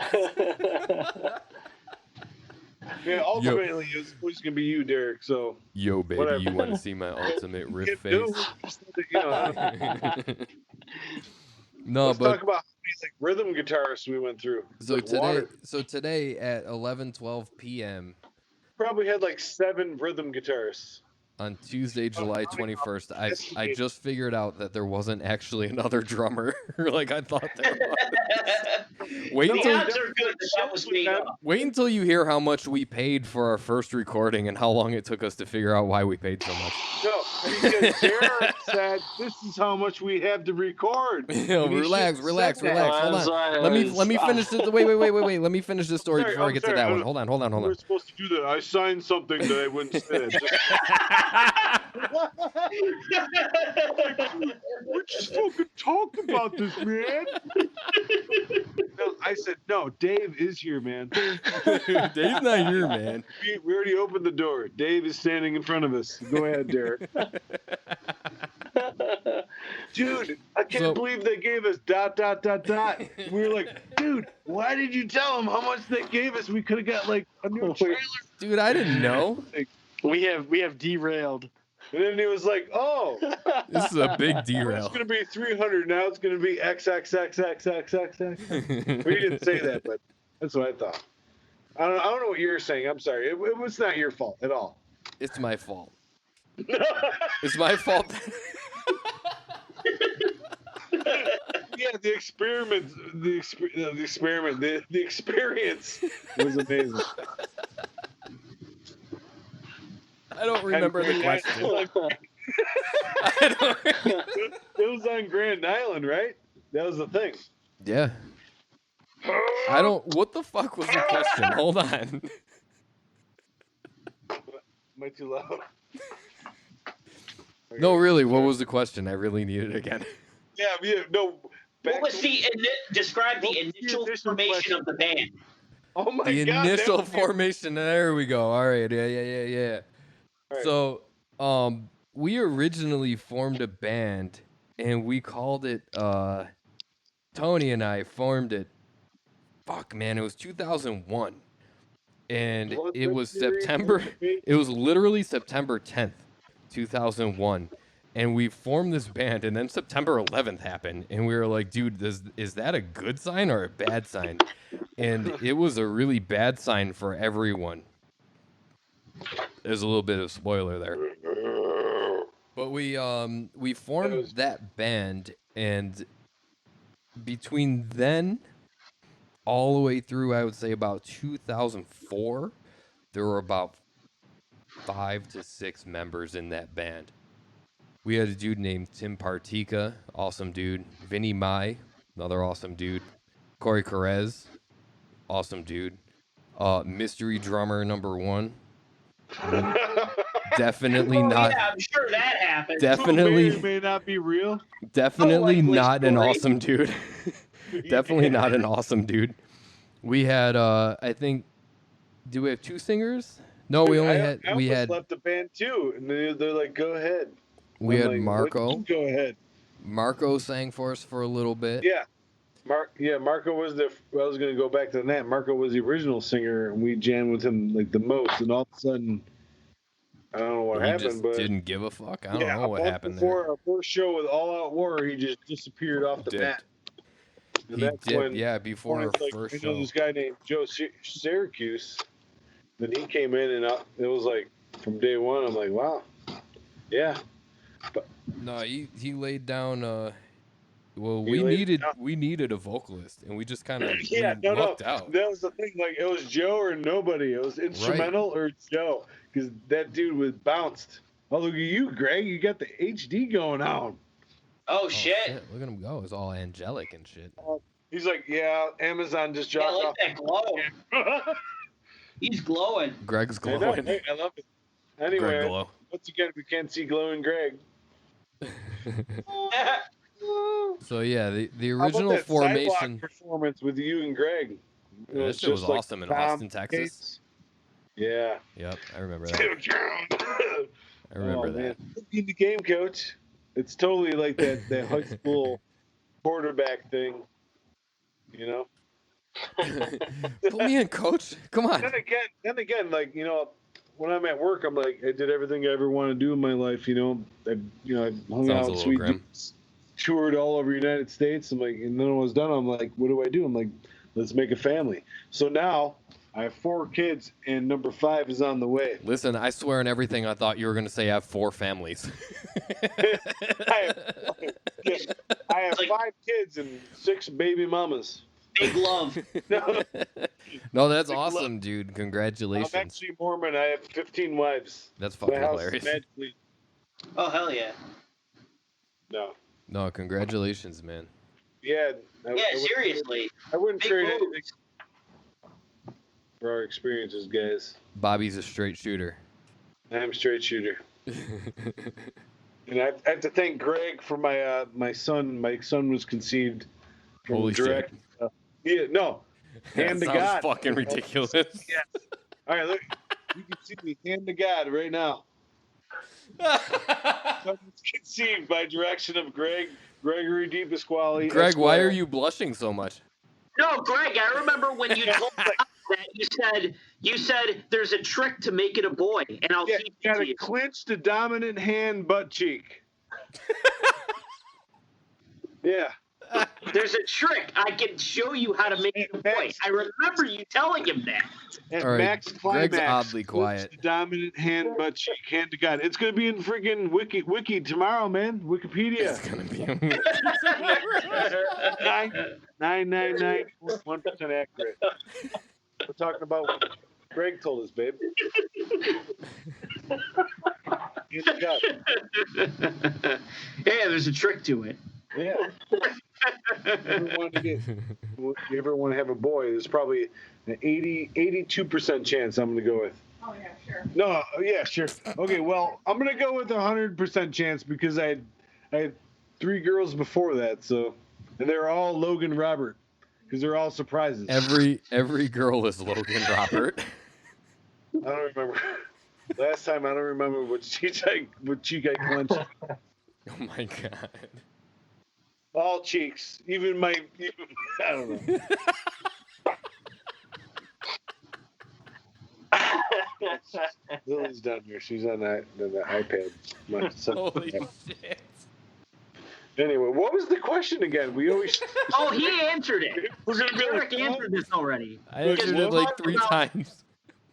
Yeah, ultimately it's always gonna be you, Derrick. So. Yo, baby, whatever. you want to see my ultimate riff face? No, Let's but talk about these rhythm guitarists we went through. So today at 11:12 p.m. probably had 7 rhythm guitarists. On Tuesday, July 21st, I just figured out that there wasn't actually another drummer like I thought there was. Wait until you hear how much we paid for our first recording and how long it took us to figure out why we paid so much. No, because Derrick said this is how much we have to record. Relax. Hold on. Let me finish this. Wait. Let me finish this story before I get to that one. Hold on. We were supposed to do that. I signed something that I wouldn't say. We're just fucking talking about this, man. No, I said, no, Dave is here, man. Dave's not here, man. We already opened the door. Dave is standing in front of us. Go ahead, Derek. Dude, I can't believe they gave us ... We were like, dude, why did you tell them how much they gave us? We could have got like a new trailer. Dude, I didn't know. We have derailed. And then he was like, oh, This is a big it's derail. going to be 300 now. It's going to be XXXXXX. We didn't say that, but that's what I thought. I don't know what you're saying. I'm sorry. It was not your fault at all. It's my fault. It's my fault. Yeah, the experience was amazing. I don't remember the question. It was on Grand Island, right? That was the thing. Yeah. I don't. What the fuck was the question? Hold on. Am I too loud? No, really. What was the question? I really need it again. Yeah, no. What was describe the initial formation of the band? Oh my The God! initial formation. There we go. All right. Yeah. Right. So, we originally formed a band, and we called it. Tony and I formed it. Fuck, man, it was 2001, and it was September. It was literally September 10th, 2001, and we formed this band. And then September 11th happened, and we were like, "Dude, is that a good sign or a bad sign?" And it was a really bad sign for everyone. There's a little bit of spoiler there, but we formed that band, and between then all the way through, I would say about 2004, there were about 5 to 6 members in that band. We had a dude named Tim Partika, awesome dude. Vinny Mai, another awesome dude. Corey Carez, awesome dude. Mystery drummer number 1. Definitely not. Yeah, I'm sure that happened. Definitely may not be real. Definitely Unlikely not an story. awesome dude. Definitely not an awesome dude. We had, I think, do we have 2 singers? No, we only had. We had left the band too, and they're like, "Go ahead." We I'm had like, Marco. Go ahead. Marco sang for us for a little bit. Yeah, Marco was I was gonna go back to that. Marco was the original singer, and we jammed with him like the most. And all of a sudden, I don't know what He happened, just but didn't give a fuck. I don't know what happened before there. our first show with All Out War, he just disappeared off the mat. And He did, before our first I show. know this guy named Joe Syracuse. Then he came in, and it was like from day one. I'm like, wow, yeah. But No, he laid down. Well, He laid it down. we needed a vocalist, and we just kind of no. out. That was the thing. Like, it was Joe or nobody. It was instrumental or Joe, because that dude was bounced. Oh, look at you, Greg. You got the HD going on. Oh shit! Look at him go. It's all angelic and shit. He's like, yeah, Amazon just Yeah, dropped look off. at that glow. He's glowing. Greg's I know, glowing. hey, I love it. Greg Anyway, glow. once again, we can't see glowing Greg. So yeah, the How about original that formation. sidewalk performance with you and Greg. That shit was just like awesome in Tom Austin, Texas. Waits. Yeah. Yep, I remember that. I remember that. In the game, coach. It's totally like that high school quarterback thing. You know? Put me in, coach. Come on. Then again, like, you know, when I'm at work, I'm like, I did everything I ever want to do in my life. You know, I hung Sounds a out, little sweet grim. dudes, toured all over the United States. I'm like, and then when I was done, I'm like, what do? I'm like, let's make a family. So now I have 4 kids, and number 5 is on the way. Listen, I swear on everything, I thought you were going to say I have 4 families. I have 5 kids and 6 baby mamas. Big love. No, that's Big awesome, love. dude. Congratulations. I'm actually Mormon. I have 15 wives. That's My fucking house is hilarious. magically... Oh hell yeah. No. No, congratulations, man. Yeah. Seriously. I wouldn't Big trade moves. anything for our experiences, guys. Bobby's a straight shooter. I am a straight shooter. And I have to thank Greg for my son. My son was conceived from Holy direct. shit. Hand to That sounds God. fucking ridiculous. Yeah. All right, look, you can see me hand to God right now. Son was conceived by direction of Gregory DiPasquale. Greg, Esquire. why are you blushing so much? No, Greg, I remember when you told me that you said there's a trick to make it a boy, and I'll teach You it gotta to you. clench the dominant hand butt cheek. Yeah. There's a trick. I can show you how to make it a boy. I remember you telling him that. At All right, max climax, Greg's oddly clench quiet. the dominant hand butt cheek, hand to God. It's gonna be in freaking wiki tomorrow, man. Wikipedia. It's gonna be 999.1% accurate. We're talking about what Greg told us, babe. Hand to God. Yeah, there's a trick to it. Yeah. You ever want to have a boy, there's probably an 82% chance I'm going to go with. Oh, yeah, sure. No, yeah, sure. Okay, well, I'm going to go with 100% chance because I had 3 girls before that, so, and they're all Logan Robert because they're all surprises. every girl is Logan Robert. I don't remember. Last time I don't remember what cheek I clenched. Oh my god. All cheeks, even I don't know. Lily's down here. She's on the iPad. Holy shit. Anyway, what was the question again? We always. Oh, he answered it. We're gonna be Derek like, answered this already. I answered it like 3 times.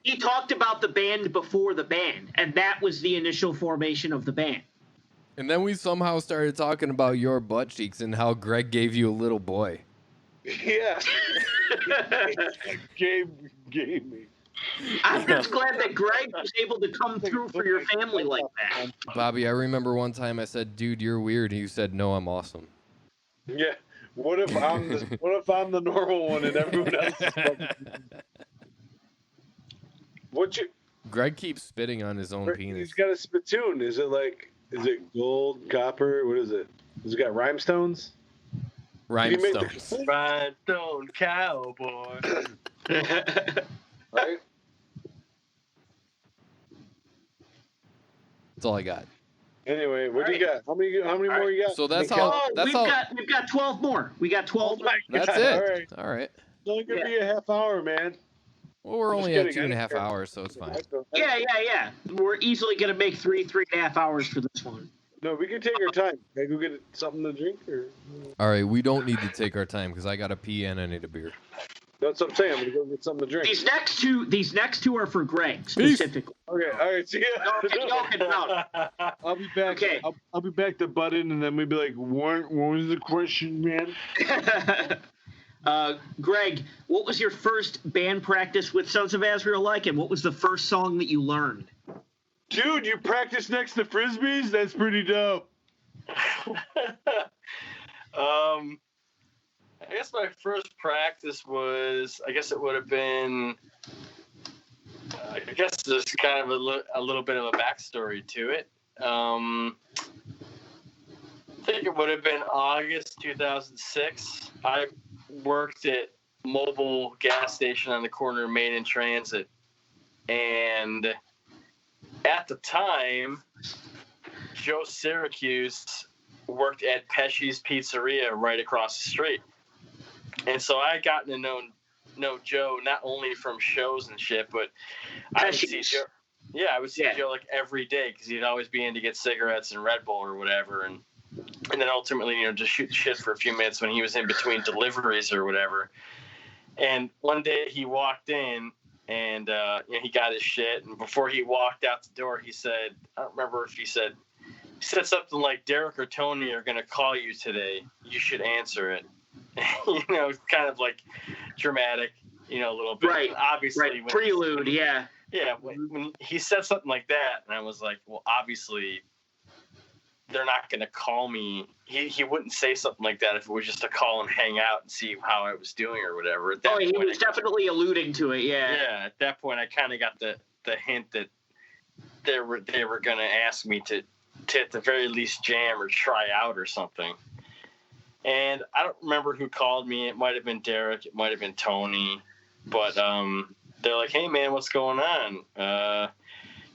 He talked about the band before the band, and that was the initial formation of the band. And then we somehow started talking about your butt cheeks and how Greg gave you a little boy. Yeah. gave me. I'm just glad that Greg was able to come through for your family like that. Bobby, I remember one time I said, "Dude, you're weird," and you said, "No, I'm awesome." Yeah. What if I'm the normal one and everyone else is fucking... Greg keeps spitting on his own penis. He's got a spittoon. Is it gold, copper? What is it? Has it got rhinestones? Rhinestones. Rhinestone cowboy. Right? That's all I got. Anyway, what do you got? How many more you got? So that's Oh, how. we've got 12 more. We got 12 more. That's All it. right. All right. It's only gonna be a half hour, man. Well, we're I'm only just at kidding. 2.5 hours, so it's fine. Yeah. We're easily going to make 3.5 hours for this one. No, we can take our time. Can I go get something to drink? Or... All right, we don't need to take our time because I got to pee and I need a beer. That's what I'm saying. I'm gonna go get something to drink. These next two are for Greg specifically. Okay, all right. See ya. I'll be back. Okay. I'll be back to butt in, and then we'll be like, what was the question, man? Greg, what was your first band practice with Sons of Azrael like, and what was the first song that you learned? Dude, you practice next to frisbees? That's pretty dope. I guess my first practice was, I guess it would have been, I guess there's kind of a little bit of a backstory to it. I think it would have been August 2006. I worked at Mobile gas station on the corner of Main and Transit. And at the time, Joe Syracuse worked at Pesci's Pizzeria right across the street. And so I had gotten to know Joe not only from shows and shit, but I would see Joe. Yeah, I would see Joe like every day because he'd always be in to get cigarettes and Red Bull or whatever, and then ultimately, just shoot the shit for a few minutes when he was in between deliveries or whatever. And one day he walked in and he got his shit, and before he walked out the door, he said, I don't remember if he said something like, "Derek or Tony are going to call you today. You should answer it." Kind of like dramatic, a little bit. Right. And obviously. Right. Prelude, yeah. Yeah. When he said something like that, and I was like, well, obviously they're not going to call me. He wouldn't say something like that if it was just to call and hang out and see how I was doing or whatever. At that he point, was definitely alluding to it, yeah. Yeah. At that point, I kind of got the hint that they were going to ask me to at the very least jam or try out or something. And I don't remember who called me. It might have been Derek. It might have been Tony. But they're like, hey, man, what's going on?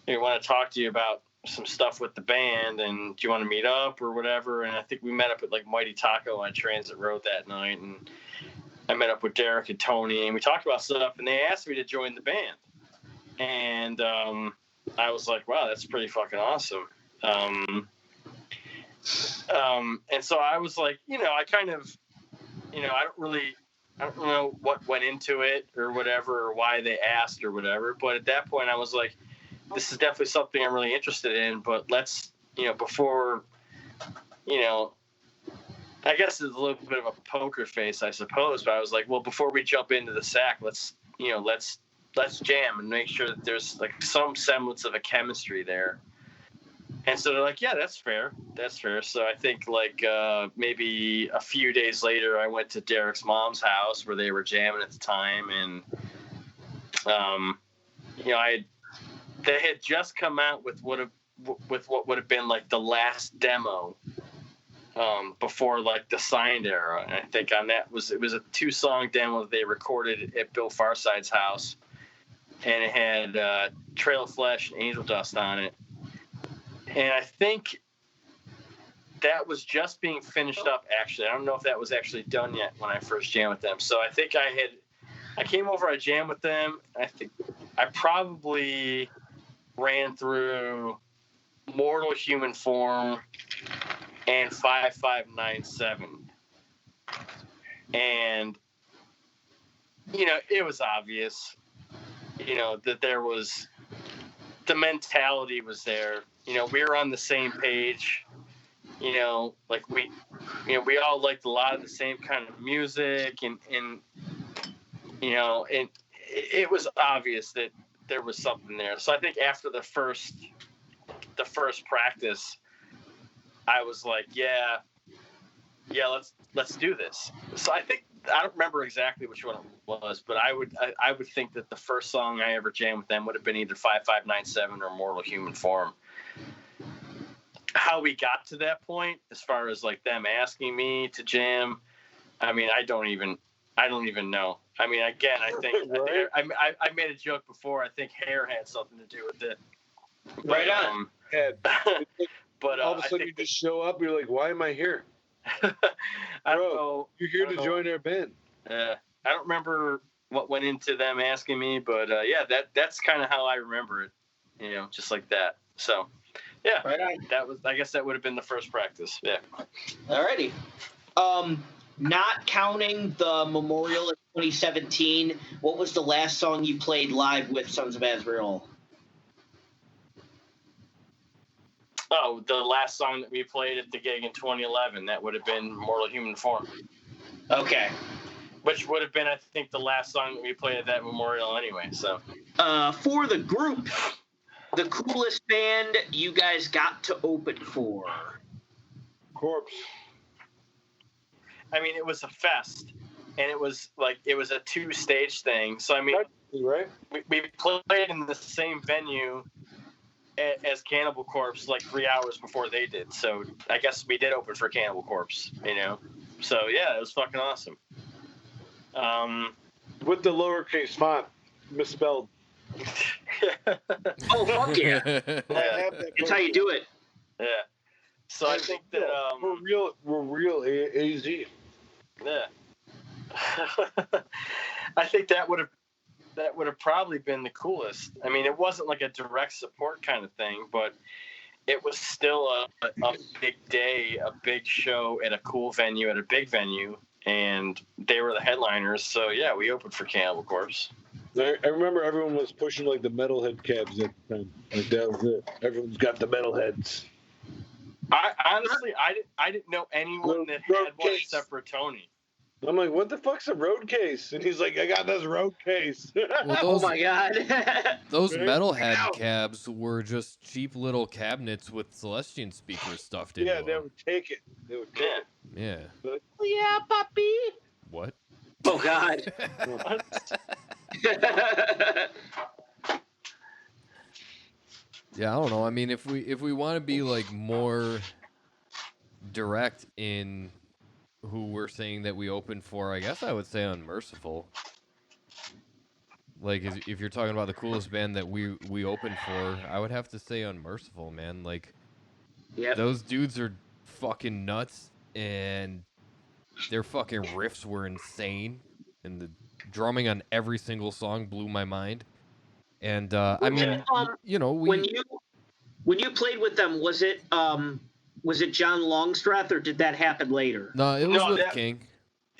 We want to talk to you about some stuff with the band, and do you want to meet up or whatever? And I think we met up at like Mighty Taco on Transit Road that night, and I met up with Derek and Tony, and we talked about stuff, and they asked me to join the band. And I was like, wow, that's pretty fucking awesome. And so I was like, I kind of, I don't know what went into it or whatever, or why they asked or whatever. But at that point I was like, this is definitely something I'm really interested in, but let's, before, I guess it's a little bit of a poker face, I suppose, but I was like, well, before we jump into the sack, let's jam and make sure that there's like some semblance of a chemistry there. And so they're like, yeah, that's fair. So I think like maybe a few days later, I went to Derek's mom's house where they were jamming at the time. And, they had just come out with what would have been like the last demo before like the signed era. And I think on that it was a 2-song demo that they recorded at Bill Farside's house. And it had Trail of Flesh and Angel Dust on it. And I think that was just being finished up, actually. I don't know if that was actually done yet when I first jammed with them. So I think I came over, I jammed with them. I think I probably ran through Mortal Human Form and 5597. And, it was obvious, that there was, the mentality was there. We were on the same page, like we all liked a lot of the same kind of music, and it was obvious that there was something there. So I think after the first practice, I was like, yeah, let's do this. So I don't remember exactly which one it was, but I would think that the first song I ever jammed with them would have been either 5597 or Mortal Human Form. How we got to that point, as far as like them asking me to jam, I mean, I don't even know. I mean, again, I think I made a joke before. I think hair had something to do with it. Right on. But all of a sudden you just show up. You're like, why am I here? I don't know. You're here to join our band. I don't remember what went into them asking me, but that's kind of how I remember it. Just like that. So, yeah, right on. I guess that would have been the first practice. Yeah. Alrighty. Not counting the Memorial of 2017, what was the last song you played live with Sons of Azrael? Oh, the last song that we played at the gig in 2011, that would have been Mortal Human Form. Okay. Which would have been, I think, the last song that we played at that memorial anyway, so. For the group, the coolest band you guys got to open for? Corpse. I mean, it was a fest, and it was a 2-stage thing. So, I mean, right? We played in the same venue as Cannibal Corpse like 3 hours before they did. So I guess we did open for Cannibal Corpse, So yeah, it was fucking awesome. With the lowercase font misspelled. Oh, fuck yeah. That's how you do it. Yeah. So I think that we're real AZ. Yeah. I think that would have probably been the coolest. I mean, it wasn't like a direct support kind of thing, but it was still a big day, a big show at a cool venue, at a big venue, and they were the headliners. So yeah, we opened for Cannibal Corpse. I remember everyone was pushing like the metalhead cabs at the time. Like that was it. Everyone's got the metalheads. I didn't know anyone that had one except for Tony. I'm like, what the fuck's a road case? And he's like, I got this road case. Well, Oh my god. Those metalhead cabs were just cheap little cabinets with Celestian speakers stuffed in. Yeah, they would take it. Yeah. But, Yeah, puppy. What? Oh god. Yeah, I don't know. I mean, if we want to be like more direct in who we're saying that we opened for, I guess I would say Unmerciful. Like, if you're talking about the coolest band that we opened for, I would have to say Unmerciful, man. Like, Yep. those dudes are fucking nuts, and their fucking riffs were insane, and the drumming on every single song blew my mind. And I mean, you know, when you played with them, was it John Longstreth, or did that happen later? No, it was with King.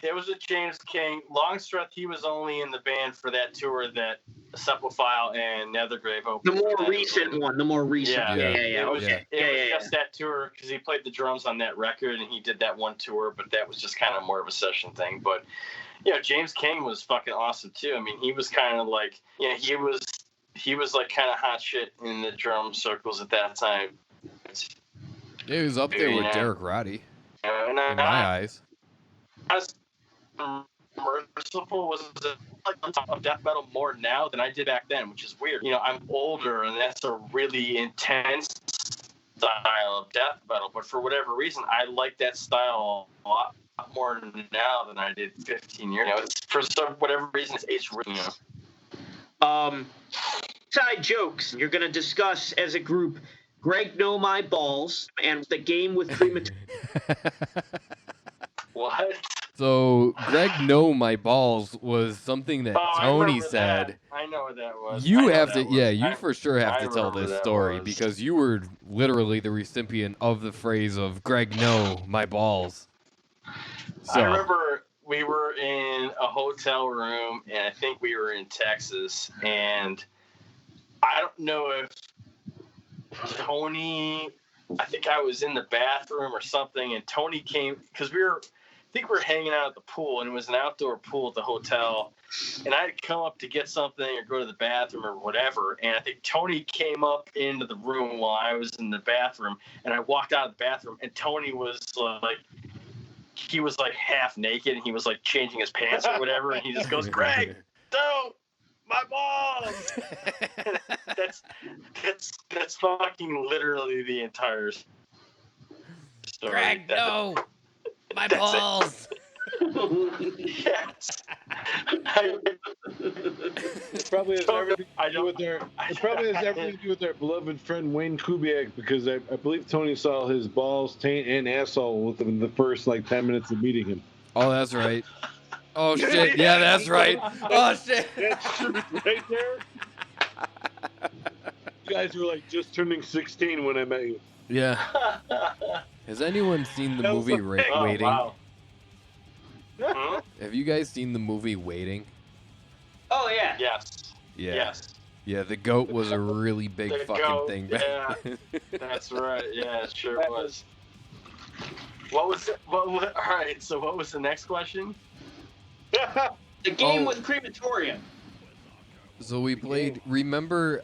It was with James King. Longstreth, he was only in the band for that tour that Sepulfile and Nethergrave opened. The more recent one. The more recent. Yeah. Yeah. It was, Okay. it was just that tour because he played the drums on that record and he did that one tour, but that was just kind of more of a session thing. But, you know, James King was fucking awesome too. I mean, he was kind of like, you know, he was like kind of hot shit in the drum circles at that time. Yeah, he was up there with Derrick Roddy. In my eyes. Merciful was like on top of death metal more now than I did back then, which is weird. You know, I'm older and that's a really intense style of death metal, but for whatever reason, I like that style a lot more now than I did 15 years ago. It's for whatever reason, it's aged really. Side jokes. You're going to discuss as a group Greg Know My Balls and the game with crematorium. What? So, Greg Know My Balls was something that Tony said. That. I know what that was. You have to, you for sure have to tell this story because you were literally the recipient of the phrase of Greg Know My Balls. So. I remember we were in a hotel room, and I think we were in Texas, and I don't know if Tony, I think I was in the bathroom or something, and Tony came, because I think we were hanging out at the pool, and it was an outdoor pool at the hotel, and I had come up to get something or go to the bathroom or whatever, and I think Tony came up into the room while I was in the bathroom, and I walked out of the bathroom, and Tony was like, he was like half naked, and he was like changing his pants or whatever, and he just goes, "Greg, don't, my balls." that's fucking literally the entire story. Greg, no. My balls. Yes. It probably has everything to do with their beloved friend Wayne Kubiak, because I believe Tony saw his balls, taint, and asshole within the first like 10 minutes of meeting him. Oh, that's right. Oh shit! Yeah, that's right. Oh shit! That's true, right there. You guys were like just turning 16 when I met you. Yeah. Has anyone seen the movie Waiting? Wow. Have you guys seen the movie Waiting? Oh, yeah. Yes. Yeah. Yes. Yeah, the goat was a really big thing back then. That's right. Yeah, it sure was. What was it? All right, so what was the next question? The game with crematorium. So we played. Remember,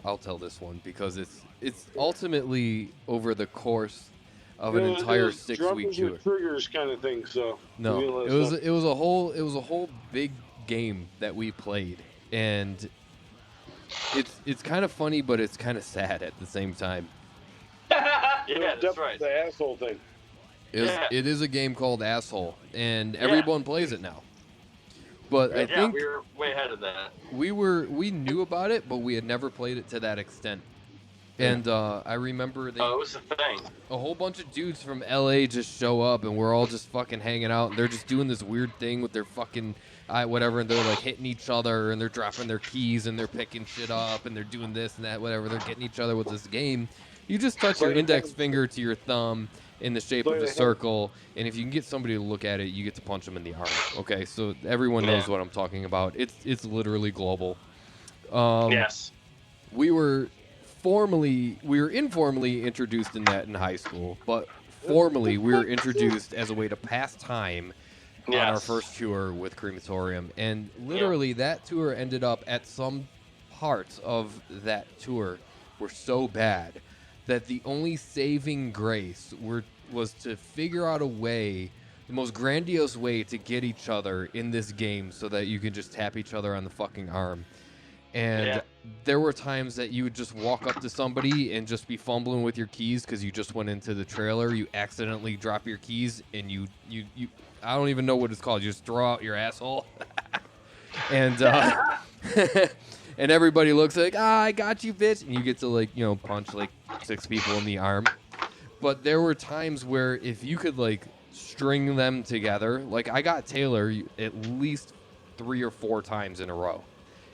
I'll tell this one because it's ultimately over the course of an entire 6-week tour. Triggers kind of thing. So no, it was a whole big game that we played, and it's kind of funny, but it's kind of sad at the same time. Yeah, that's right. The asshole thing. It is a game called Asshole, and everyone plays it now. But I think we were way ahead of that. We knew about it, but we had never played it to that extent. And I remember it was a thing. A whole bunch of dudes from LA just show up, and we're all just fucking hanging out, and they're just doing this weird thing with their fucking whatever, and they're like hitting each other, and they're dropping their keys, and they're picking shit up, and they're doing this and that, whatever. They're getting each other with this game. You just touch your index finger to your thumb in the shape of a circle, and if you can get somebody to look at it, you get to punch them in the arm. Okay, so everyone knows what I'm talking about. It's literally global. Yes. We were informally introduced in that in high school, but formally we were introduced as a way to pass time on our first tour with Crematorium, and literally that tour ended up at some parts of that tour were so bad that the only saving grace was to figure out a way, the most grandiose way to get each other in this game so that you can just tap each other on the fucking arm. And there were times that you would just walk up to somebody and just be fumbling with your keys because you just went into the trailer. You accidentally drop your keys and you I don't even know what it's called. You just throw out your asshole. And and everybody looks like, I got you, bitch. And you get to, like, you know, punch like 6 people in the arm. But there were times where if you could, like, string them together, like I got Taylor at least 3 or 4 times in a row.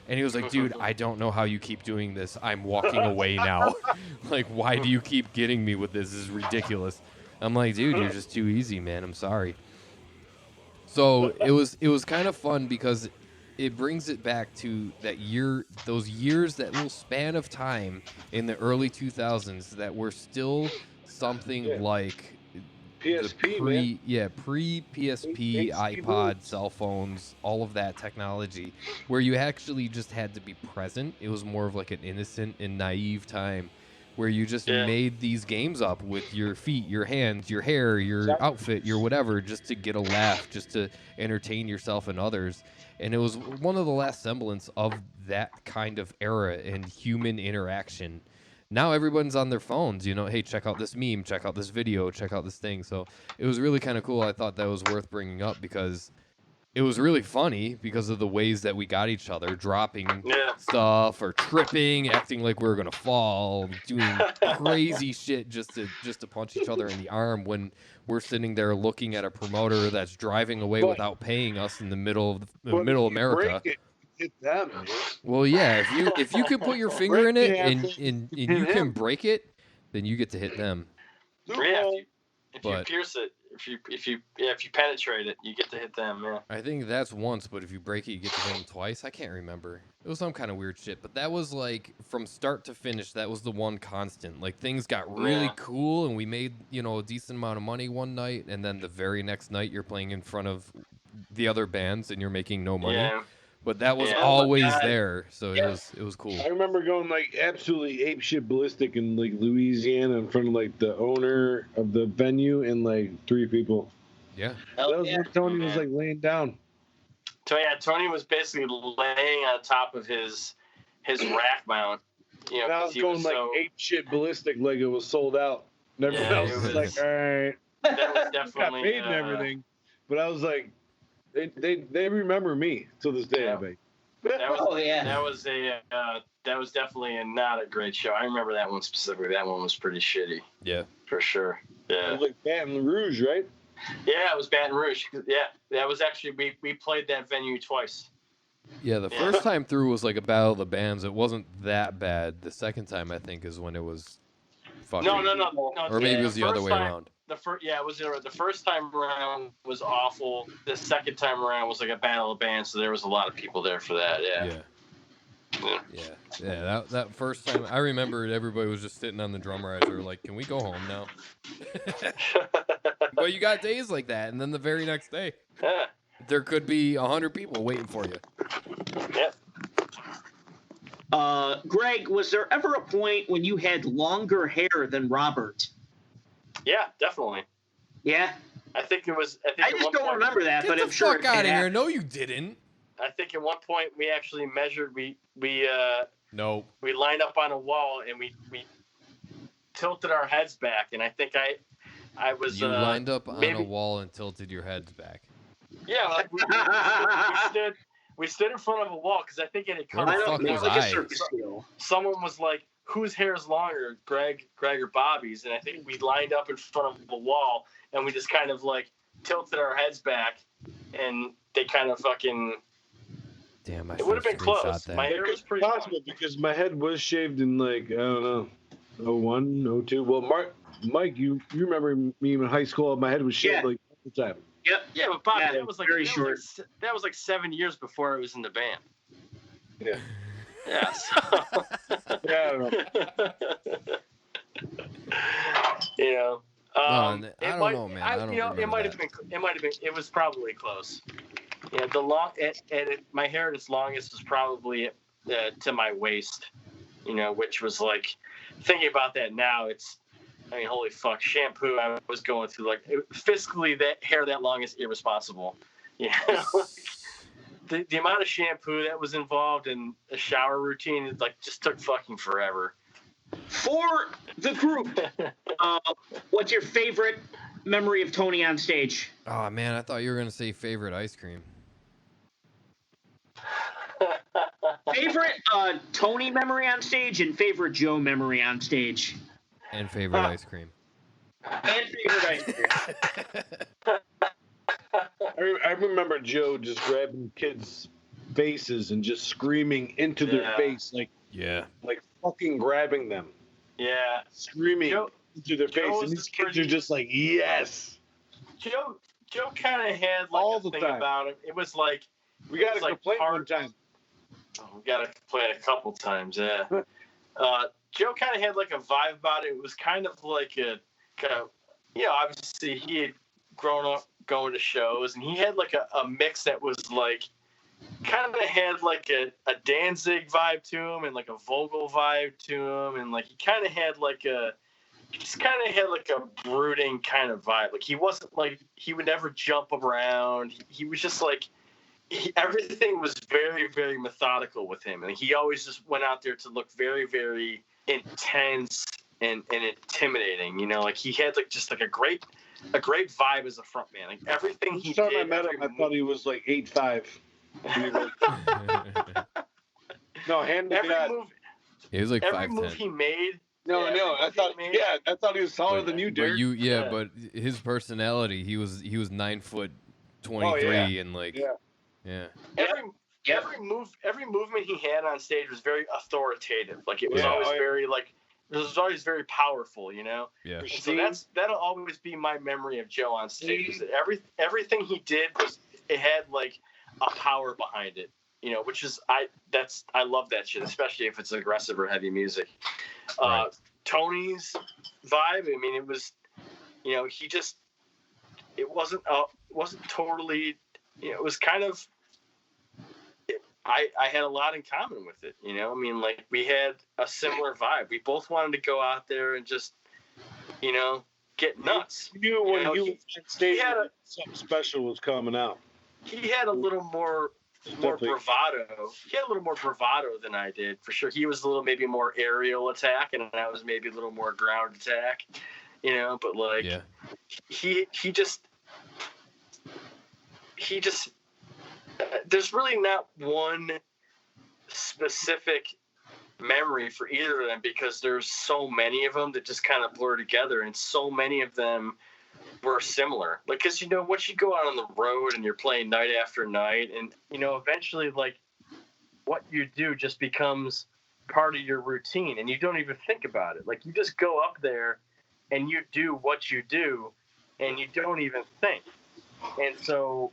And he was like, dude, I don't know how you keep doing this. I'm walking away now. Like, why do you keep getting me with this? This is ridiculous. I'm like, dude, you're just too easy, man. I'm sorry. So it was kind of fun because it brings it back to that year, those years, that little span of time in the early 2000s that were still something like PSP, pre-PSP, iPod, cell phones, all of that technology, where you actually just had to be present. It was more of like an innocent and naive time where you just made these games up with your feet, your hands, your hair, your outfit, your whatever, just to get a laugh, just to entertain yourself and others. And it was one of the last semblance of that kind of era and human interaction. Now everyone's on their phones, you know, hey, check out this meme, check out this video, check out this thing. So it was really kind of cool. I thought that was worth bringing up because it was really funny because of the ways that we got each other, dropping stuff or tripping, acting like we were going to fall, doing crazy shit just to punch each other in the arm when we're sitting there looking at a promoter that's driving away without paying us in the middle of middle America. Hit them, man. Well, yeah, if you can put your finger in it and you can break it, then you get to hit them. Yeah, if you pierce it, if you penetrate it, you get to hit them. Yeah. I think that's once, but if you break it, you get to hit them twice. I can't remember. It was some kind of weird shit, but that was like from start to finish. That was the one constant. Like things got really cool, and we made, you know, a decent amount of money one night, and then the very next night you're playing in front of the other bands and you're making no money. Yeah. But that was always there, so it was cool. I remember going like absolutely apeshit ballistic in like Louisiana in front of like the owner of the venue and like 3 people. Yeah. That was when Tony was like laying down. So Tony was basically laying on top of his rack mount. You know, and I was going like apeshit ballistic, like it was sold out. And everyone else was like, all right. That was definitely got paid and everything, but I was like. They remember me to this day. I bet. That was definitely not a great show. I remember that one specifically. That one was pretty shitty. Yeah, for sure. Yeah, it was like Baton Rouge, right? Yeah, it was Baton Rouge. Yeah, that was actually we played that venue twice. Yeah, the first time through was like a battle of the bands. It wasn't that bad. The second time I think is when it was fucking. No. Or maybe it was the other way around. It was the first time around was awful. The second time around was like a battle of bands, so there was a lot of people there for that. Yeah. That first time, I remember everybody was just sitting on the drum riser, like, "Can we go home now?" But you got days like that, and then the very next day, there could be 100 people waiting for you. Yep. Greg, was there ever a point when you had longer hair than Robert? Yeah, definitely. Yeah? I think it was... I just don't remember that, but I'm sure... Get the fuck out of here. No, you didn't. I think at one point we actually measured... We lined up on a wall and we tilted our heads back, and I think I was... You lined up on a wall and tilted your heads back. Yeah, like we stood in front of a wall because I think it had come... Where the fuck was like a circus deal. Someone was like, whose hair is longer, Greg or Bobby's? And I think we lined up in front of a wall and we just kind of like tilted our heads back, and they kind of fucking. Damn, it would have been close. That. My hair was pretty possible because my head was shaved in like I don't know, 01, 02. Well, Mike, you remember me in high school? My head was shaved like all the time. Yep. Yeah, but Bobby, that was like very short. That was like 7 years before I was in the band. Yeah. Yeah. So. Yeah, I don't know. You know. I don't know, man. I don't know. It might have been. It was probably close. Yeah, my hair at its longest was probably to my waist. You know, which was like, thinking about that now, holy fuck, shampoo. I was going through fiscally that hair that long is irresponsible. You know. the amount of shampoo that was involved in a shower routine, it like just took fucking forever. For the group, what's your favorite memory of Tony on stage? Oh man, I thought you were gonna say favorite ice cream. Favorite Tony memory on stage and favorite Joe memory on stage. And favorite ice cream. And favorite ice cream. I remember Joe just grabbing kids' faces and just screaming into their face, like fucking grabbing them. Yeah, screaming into their face, Joe and these kids are just like, yes. Joe kind of had like all a the thing time about him. It was like we got to like complain one time. Oh, we got to complain a couple times. Yeah. Joe kind of had like a vibe about it. It was kind of like obviously he had grown up going to shows, and he had like a mix that was like kind of had like a Danzig vibe to him and like a Vogel vibe to him, and like he kind of had like a brooding kind of vibe. Like he wasn't like he would never jump around. He was just like everything was very, very methodical with him, and he always just went out there to look very, very intense and intimidating. You know, like he had like just like a great vibe as a front man. Like everything he did. I met him, I thought he was like 8'5". No, hand to God. He was like 5'10". Every move he made. No, I thought he was taller than you, Derek. But his personality, he was 9'23", and like every movement he had on stage was very authoritative. Like it was always very like it was always very powerful, you know. Yeah. So that'll always be my memory of Joe on stage. Is that everything he did it had like a power behind it, you know, which is I love that shit, especially if it's aggressive or heavy music. Right. Tony's vibe, I mean, it was, you know, it wasn't totally, you know, it was kind of, I had a lot in common with it, you know, I mean, like we had a similar vibe. We both wanted to go out there and just, you know, get nuts. Something special was coming out. He had a little more bravado. He had a little more bravado than I did, for sure. He was a little maybe more aerial attack, and I was maybe a little more ground attack, you know. But like, he just there's really not one specific memory for either of them, because there's so many of them that just kind of blur together, and so many of them were similar. Like, because, you know, once you go out on the road and you're playing night after night, and, you know, eventually, like, what you do just becomes part of your routine, and you don't even think about it. Like, you just go up there and you do what you do, and you don't even think. And so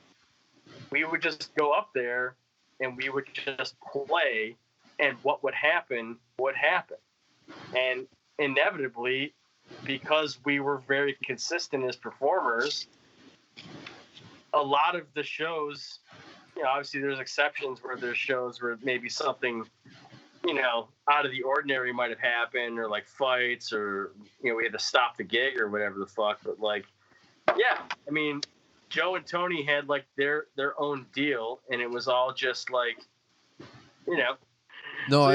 we would just go up there and we would just play, and what would happen would happen. And inevitably, because we were very consistent as performers, a lot of the shows, you know, obviously there's exceptions where there's shows where maybe something, you know, out of the ordinary might have happened, or like fights, or, you know, we had to stop the gig or whatever the fuck. But like, yeah, I mean, Joe and Tony had like their own deal, and it was all just like, you know. No, so,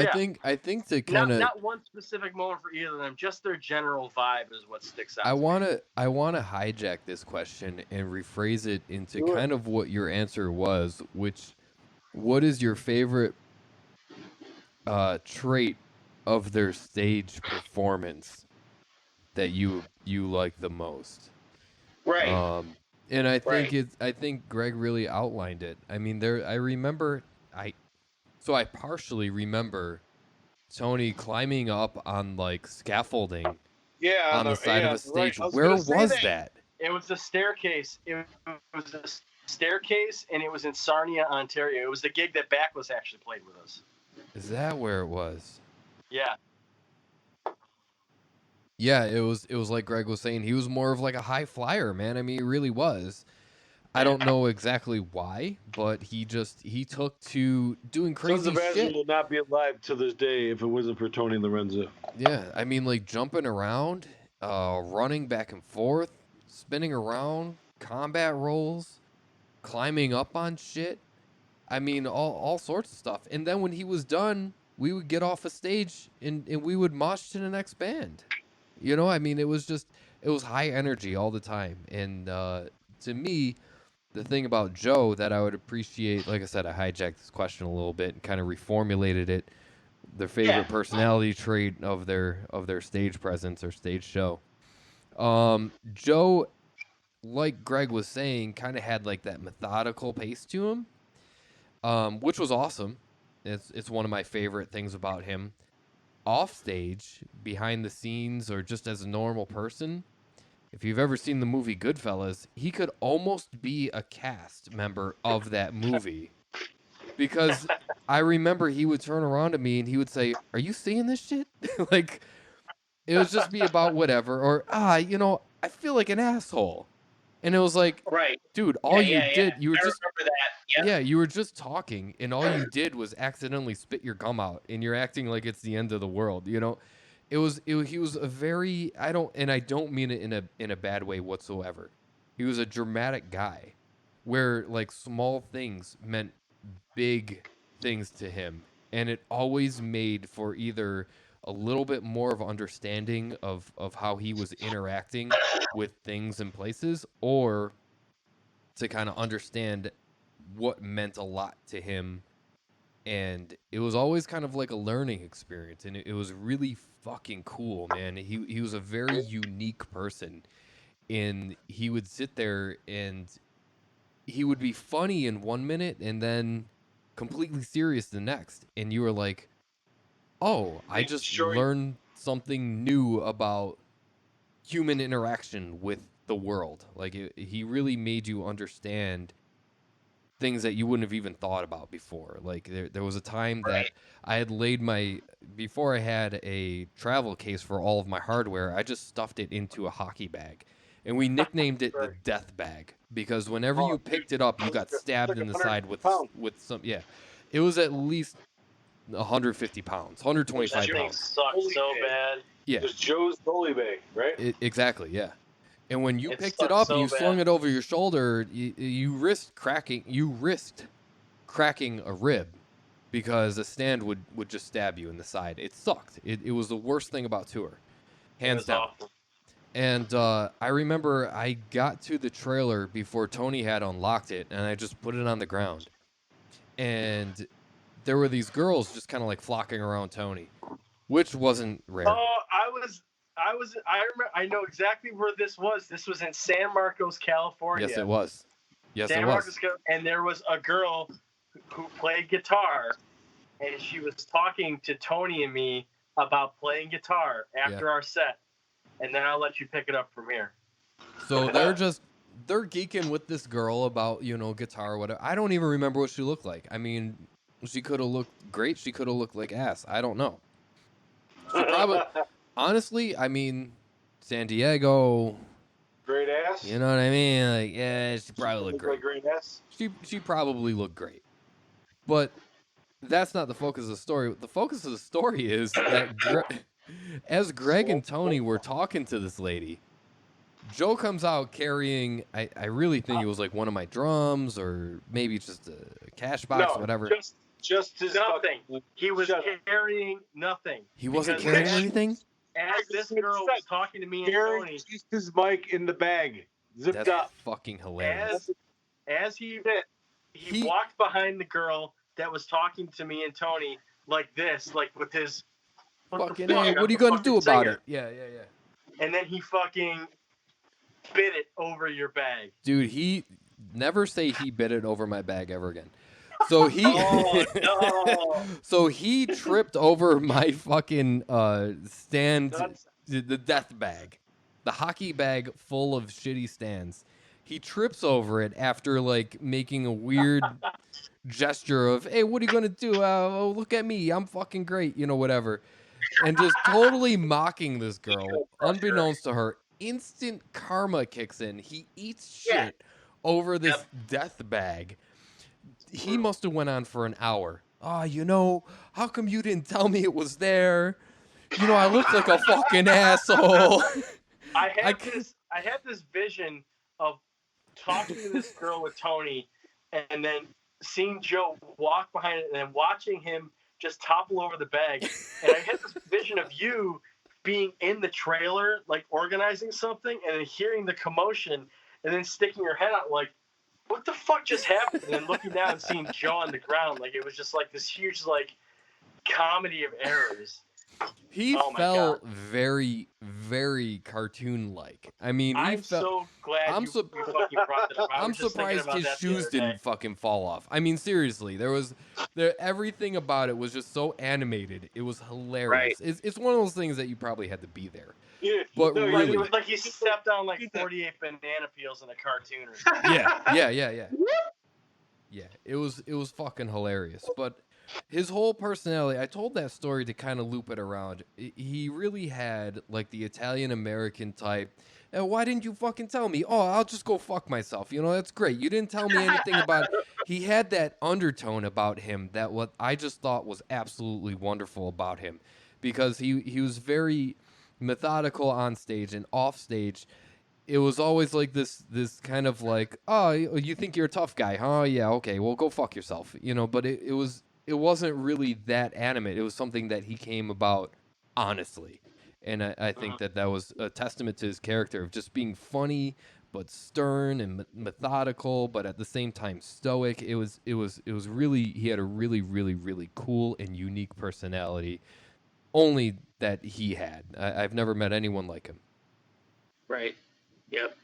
I think to kind of not one specific moment for either of them, just their general vibe is what sticks out. I want to hijack this question and rephrase it into kind of what your answer was, which, what is your favorite trait of their stage performance that you like the most? Right. And I think I think Greg really outlined it. I mean, I partially remember Tony climbing up on like scaffolding on the side of a stage. Where was that? It was a staircase. It was a staircase, and it was in Sarnia, Ontario. It was the gig that Backless actually played with us. Is that where it was? Yeah. Yeah, it was like Greg was saying. He was more of like a high flyer, man. I mean, he really was. I don't know exactly why, but he took to doing crazy Sons of shit. Azrael will not be alive to this day if it wasn't for Tony Lorenzo. Yeah, I mean, like jumping around, running back and forth, spinning around, combat rolls, climbing up on shit. I mean, all sorts of stuff. And then when he was done, we would get off a stage and we would mosh to the next band. You know, I mean, it was high energy all the time. And to me, the thing about Joe that I would appreciate, like I said, I hijacked this question a little bit and kind of reformulated it. Their favorite personality trait of their stage presence or stage show. Joe, like Greg was saying, kind of had like that methodical pace to him, which was awesome. It's one of my favorite things about him. Off stage, behind the scenes, or just as a normal person, if you've ever seen the movie Goodfellas, he could almost be a cast member of that movie. Because I remember he would turn around to me and he would say, "Are you seeing this shit?" Like, it would just be about whatever, or I feel like an asshole. And it was like, Right. dude, all you did, you were I just remember that. yeah, you were just talking, and all you did was accidentally spit your gum out, and you're acting like it's the end of the world. You know, he was a very I don't mean it in a bad way whatsoever. He was a dramatic guy, where like small things meant big things to him, and it always made for either a little bit more of understanding of how he was interacting with things and places, or to kind of understand what meant a lot to him. And it was always kind of like a learning experience, and it was really fucking cool, man. He was a very unique person, and he would sit there and he would be funny in 1 minute and then completely serious the next, and you were like, oh, I just learned something new about human interaction with the world. Like he really made you understand things that you wouldn't have even thought about before. Like there was a time that I had before I had a travel case for all of my hardware, I just stuffed it into a hockey bag. And we nicknamed it the death bag because whenever you picked it up, you got stabbed in the side with some, yeah. It was at least 150 pounds, 125 pounds. Sucked so bad. Yeah. It was Joe's goalie bag, right? Exactly, yeah. And when you It picked it sucked up so and you bad. slung it over your shoulder, you risked cracking a rib because a stand would just stab you in the side. It sucked. It was the worst thing about tour, hands down. Awful. And I remember I got to the trailer before Tony had unlocked it, and I just put it on the ground. And there were these girls just kind of like flocking around Tony, which wasn't rare. Oh, I remember. I know exactly where this was. This was in San Marcos, California. Yes, it was. San Marcos, and there was a girl who played guitar, and she was talking to Tony and me about playing guitar after our set, and then I'll let you pick it up from here. So they're geeking with this girl about guitar or whatever. I don't even remember what she looked like. I mean, she could have looked great. She could have looked like ass. I don't know. She probably. Honestly, I mean, San Diego. Great ass. You know what I mean? Like, yeah, she probably looked great. Like great ass. She probably looked great. But that's not the focus of the story. The focus of the story is that as Greg and Tony were talking to this lady, Joe comes out carrying, I really think it was like one of my drums or maybe just a cash box, whatever. Just his nothing. He was carrying nothing. He wasn't carrying anything? As this girl was talking to me and Tony, used his mic in the bag, zipped That's up. Fucking hilarious. As he walked behind the girl that was talking to me and Tony like this, like with his fucking hey, what are you gonna do about it? Yeah. And then he fucking bit it over your bag. Dude, he never say he bit it over my bag ever again. So he So he tripped over my fucking stand, the death bag. The hockey bag full of shitty stands. He trips over it after like making a weird gesture of, "Hey, what are you going to do? Oh, look at me. I'm fucking great." Whatever. And just totally mocking this girl unbeknownst to her. Instant karma kicks in. He eats shit over this death bag. He must have went on for an hour. How come you didn't tell me it was there? I look like a fucking asshole. I had this vision of talking to this girl with Tony, and then seeing Joe walk behind it and then watching him just topple over the bag. And I had this vision of you being in the trailer, like organizing something, and then hearing the commotion and then sticking your head out like, what the fuck just happened? And then looking down and seeing Joe on the ground. Like, it was just like this huge, like, comedy of errors. He felt very, very cartoon-like. I mean, so glad you fucking brought that up. I'm surprised his shoes didn't fucking fall off. I mean, seriously, everything about it was just so animated. It was hilarious. Right. It's one of those things that you probably had to be there. Yeah, but really, it was like he stepped on like 48 banana peels in a cartoon or something. Yeah. It was fucking hilarious. But his whole personality, I told that story to kind of loop it around. He really had like the Italian American type. And why didn't you fucking tell me? Oh, I'll just go fuck myself. You know, that's great. You didn't tell me anything about it. He had that undertone about him that what I just thought was absolutely wonderful about him, because he was very methodical on stage and off stage. It was always like this kind of like, oh, you think you're a tough guy, huh? Yeah, okay, well, go fuck yourself, you know. But it wasn't really that animate. It was something that he came about honestly, and I think that was a testament to his character of just being funny but stern and methodical, but at the same time stoic. It was really, he had a really, really, really cool and unique personality, only that he had. I've never met anyone like him. Right. Yep.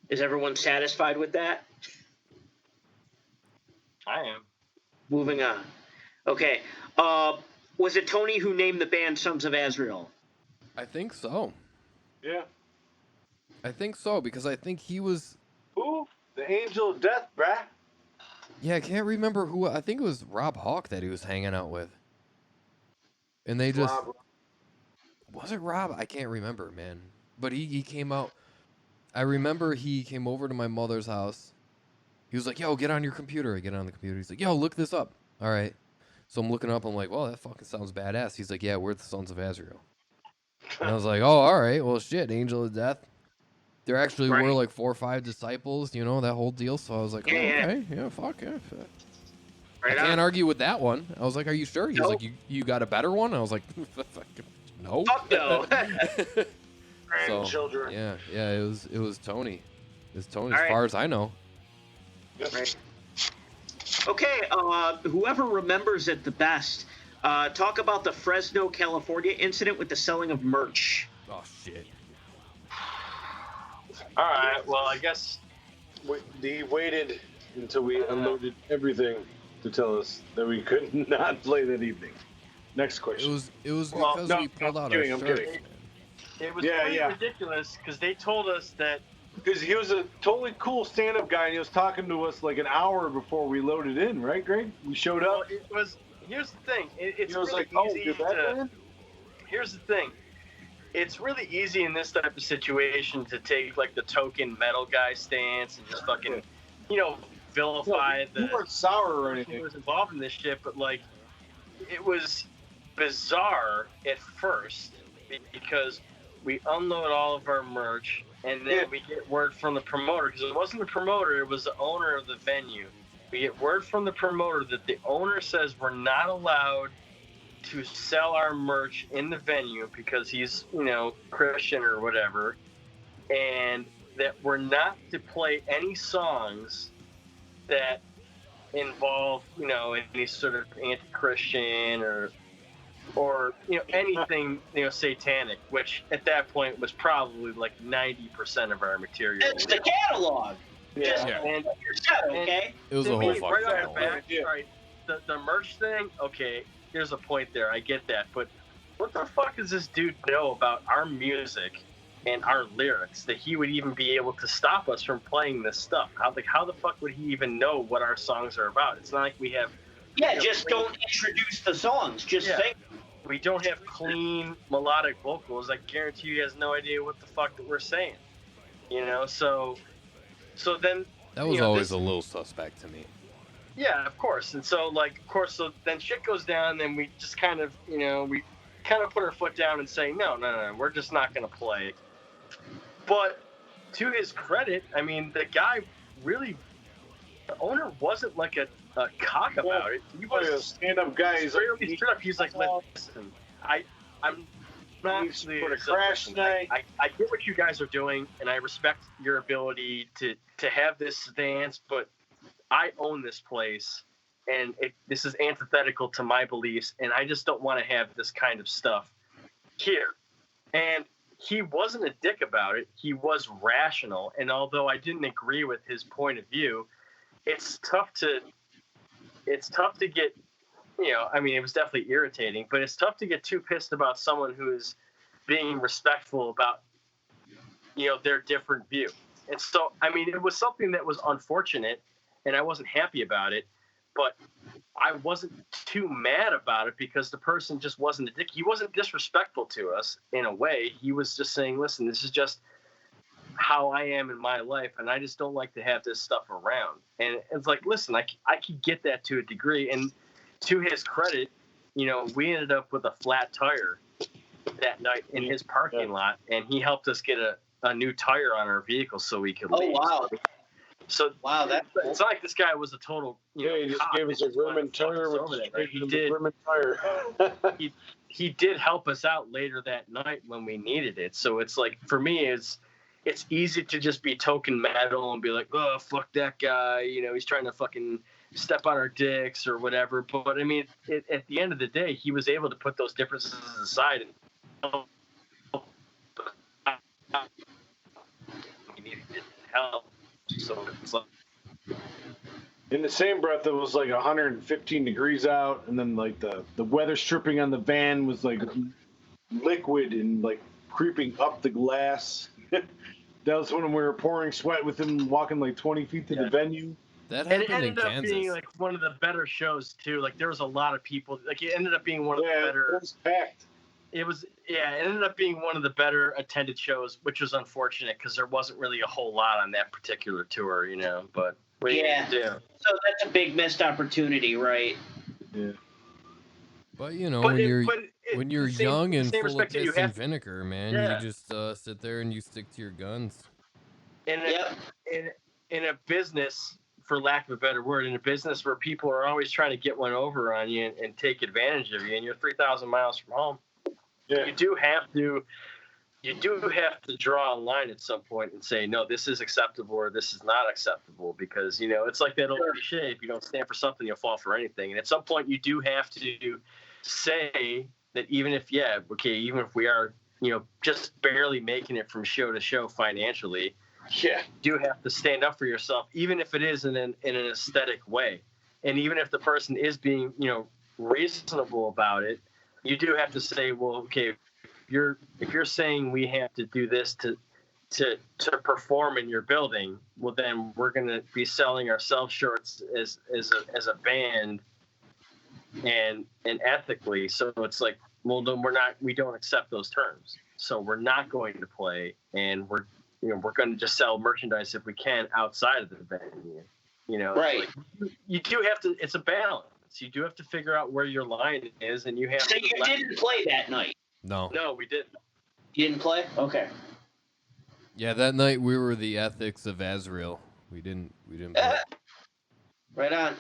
Is everyone satisfied with that? I am. Moving on. Okay. Was it Tony who named the band Sons of Azrael? I think so. Yeah. I think so, because I think he was... Who? The Angel of Death, bruh. Yeah, I can't remember who. I think it was Rob Hawk that he was hanging out with. And they just... Rob. Was it Rob? I can't remember, man. But he came out... I remember he came over to my mother's house. He was like, yo, get on your computer. I get on the computer. He's like, yo, look this up. All right. So I'm looking up. I'm like, well, that fucking sounds badass. He's like, yeah, we're the Sons of Azrael. And I was like, oh, all right. Well, shit, Angel of Death. There actually were like 4 or 5 disciples, you know, that whole deal. So I was like, oh, okay. Yeah, fuck yeah. Right I can't argue with that one. I was like, are you sure? He was like, you got a better one? I was like, no. Fuck no. Grandchildren. Yeah, it was Tony. It's Tony, All as right. far as I know. Right. Okay, whoever remembers it the best, talk about the Fresno, California incident with the selling of merch. Oh, shit. All right. Well, I guess He waited until we unloaded everything to tell us that we could not play that evening. Next question. It was because we pulled out our shirts. it was pretty ridiculous because they told us that. Because he was a totally cool stand-up guy, and he was talking to us like an hour before we loaded in, right, Greg? We showed up. Well, it was. Here's the thing. It's was really like, easy to. Here's the thing. It's really easy in this type of situation to take like the token metal guy stance and just fucking, vilify the. You weren't sour or anything. Who was involved in this shit, but like, it was bizarre at first because we unload all of our merch. And then we get word from the promoter, because it wasn't the promoter, it was the owner of the venue. We get word from the promoter that the owner says we're not allowed to sell our merch in the venue because he's, Christian or whatever. And that we're not to play any songs that involve, any sort of anti-Christian or anything, satanic, which at that point was probably like 90% of our material. It's the catalog. Yeah. And okay. It was a whole fucking right off catalog. the back, right, the merch thing, okay, there's a point there, I get that, but what the fuck does this dude know about our music and our lyrics that he would even be able to stop us from playing this stuff? How the fuck would he even know what our songs are about? It's not like we have... just don't introduce the songs. Just sing. We don't have clean melodic vocals. I guarantee you he has no idea what the fuck that we're saying. So then... That was always a little suspect to me. Yeah, of course. And so, so then shit goes down, and we just kind of, we kind of put our foot down and say, no, we're just not going to play. But to his credit, I mean, the guy really the owner wasn't like a cock about it. He was a stand-up guy. He's like, listen, I'm not for the crash tonight. I get what you guys are doing, and I respect your ability to have this stance, but I own this place, and this is antithetical to my beliefs, and I just don't want to have this kind of stuff here. And he wasn't a dick about it. He was rational, and although I didn't agree with his point of view, it's tough to get, I mean, it was definitely irritating, but it's tough to get too pissed about someone who is being respectful about, their different view. And so, I mean, it was something that was unfortunate, and I wasn't happy about it, but I wasn't too mad about it because the person just wasn't a dick. He wasn't disrespectful to us in a way. He was just saying, listen, this is just how I am in my life, and I just don't like to have this stuff around. And it's like, listen, I could get that to a degree. And to his credit, we ended up with a flat tire that night in his parking lot, and he helped us get a new tire on our vehicle so we could leave. Wow. So wow, it's not like this guy was a total. He just gave us a German tire. He did help us out later that night when we needed it. So it's like, for me, it's easy to just be token metal and be like, oh, fuck that guy. He's trying to fucking step on our dicks or whatever. But I mean, at the end of the day, he was able to put those differences aside and he needed help. So it's like, in the same breath, it was like 115 degrees out, and then like the weather stripping on the van was like liquid and like creeping up the glass. That was when we were pouring sweat with him walking like 20 feet to the venue. That happened and it ended in up Kansas. being like one of the better shows too. Like there was a lot of people. Like it ended up being one of the better. It was packed. It ended up being one of the better attended shows, which was unfortunate because there wasn't really a whole lot on that particular tour, But what do you do? So that's a big missed opportunity, right? Yeah. But when you're young and full of piss and vinegar, man, you just sit there and you stick to your guns. In a business, for lack of a better word, in a business where people are always trying to get one over on you and take advantage of you, and you're 3,000 miles from home, you do have to draw a line at some point and say, no, this is acceptable or this is not acceptable, because it's like that old cliche: if you don't stand for something, you'll fall for anything. And at some point, you do have to say that even if we are just barely making it from show to show financially, you do have to stand up for yourself, even if it is in an aesthetic way, and even if the person is being reasonable about it. You do have to say, well, okay, if you're saying we have to do this to perform in your building, well, then we're going to be selling ourselves short as a band and ethically. So it's like, well, then we don't accept those terms. So we're not going to play, and we're going to just sell merchandise if we can outside of the venue. Right. Like, you do have to. It's a balance. You do have to figure out where your line is, and you have. So you didn't play that night? No, we didn't. You didn't play? Okay. Yeah, that night we were the ethics of Azrael. We didn't play. Right on.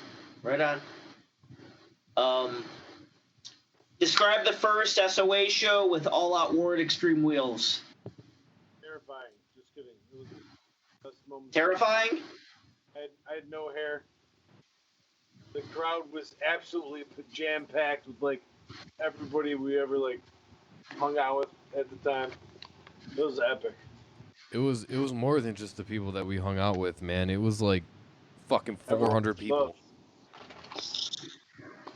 Describe the first SOA show with All Out War at Extreme Wheels. Terrifying. Just kidding. It was the best moment. Terrifying? I had no hair. The crowd was absolutely jam-packed with like everybody we ever like hung out with at the time. It was epic. It was more than just the people that we hung out with, man. It was like fucking 400 people.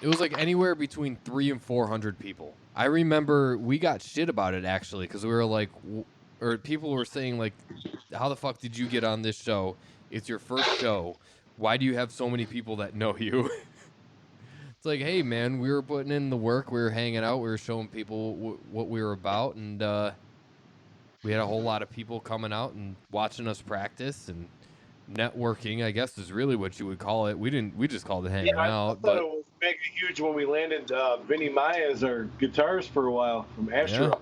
It was like anywhere between 300 and 400 people. I remember we got shit about it actually, because we were like, or people were saying like, how the fuck did you get on this show? It's your first show. Why do you have so many people that know you? It's like, hey man, we were putting in the work, we were hanging out, we were showing people what we were about, and we had a whole lot of people coming out and watching us practice, and networking, I guess, is really what you would call it. We just called it hanging out. I thought it was mega huge when we landed Vinny Maya as our guitarist for a while from Afro.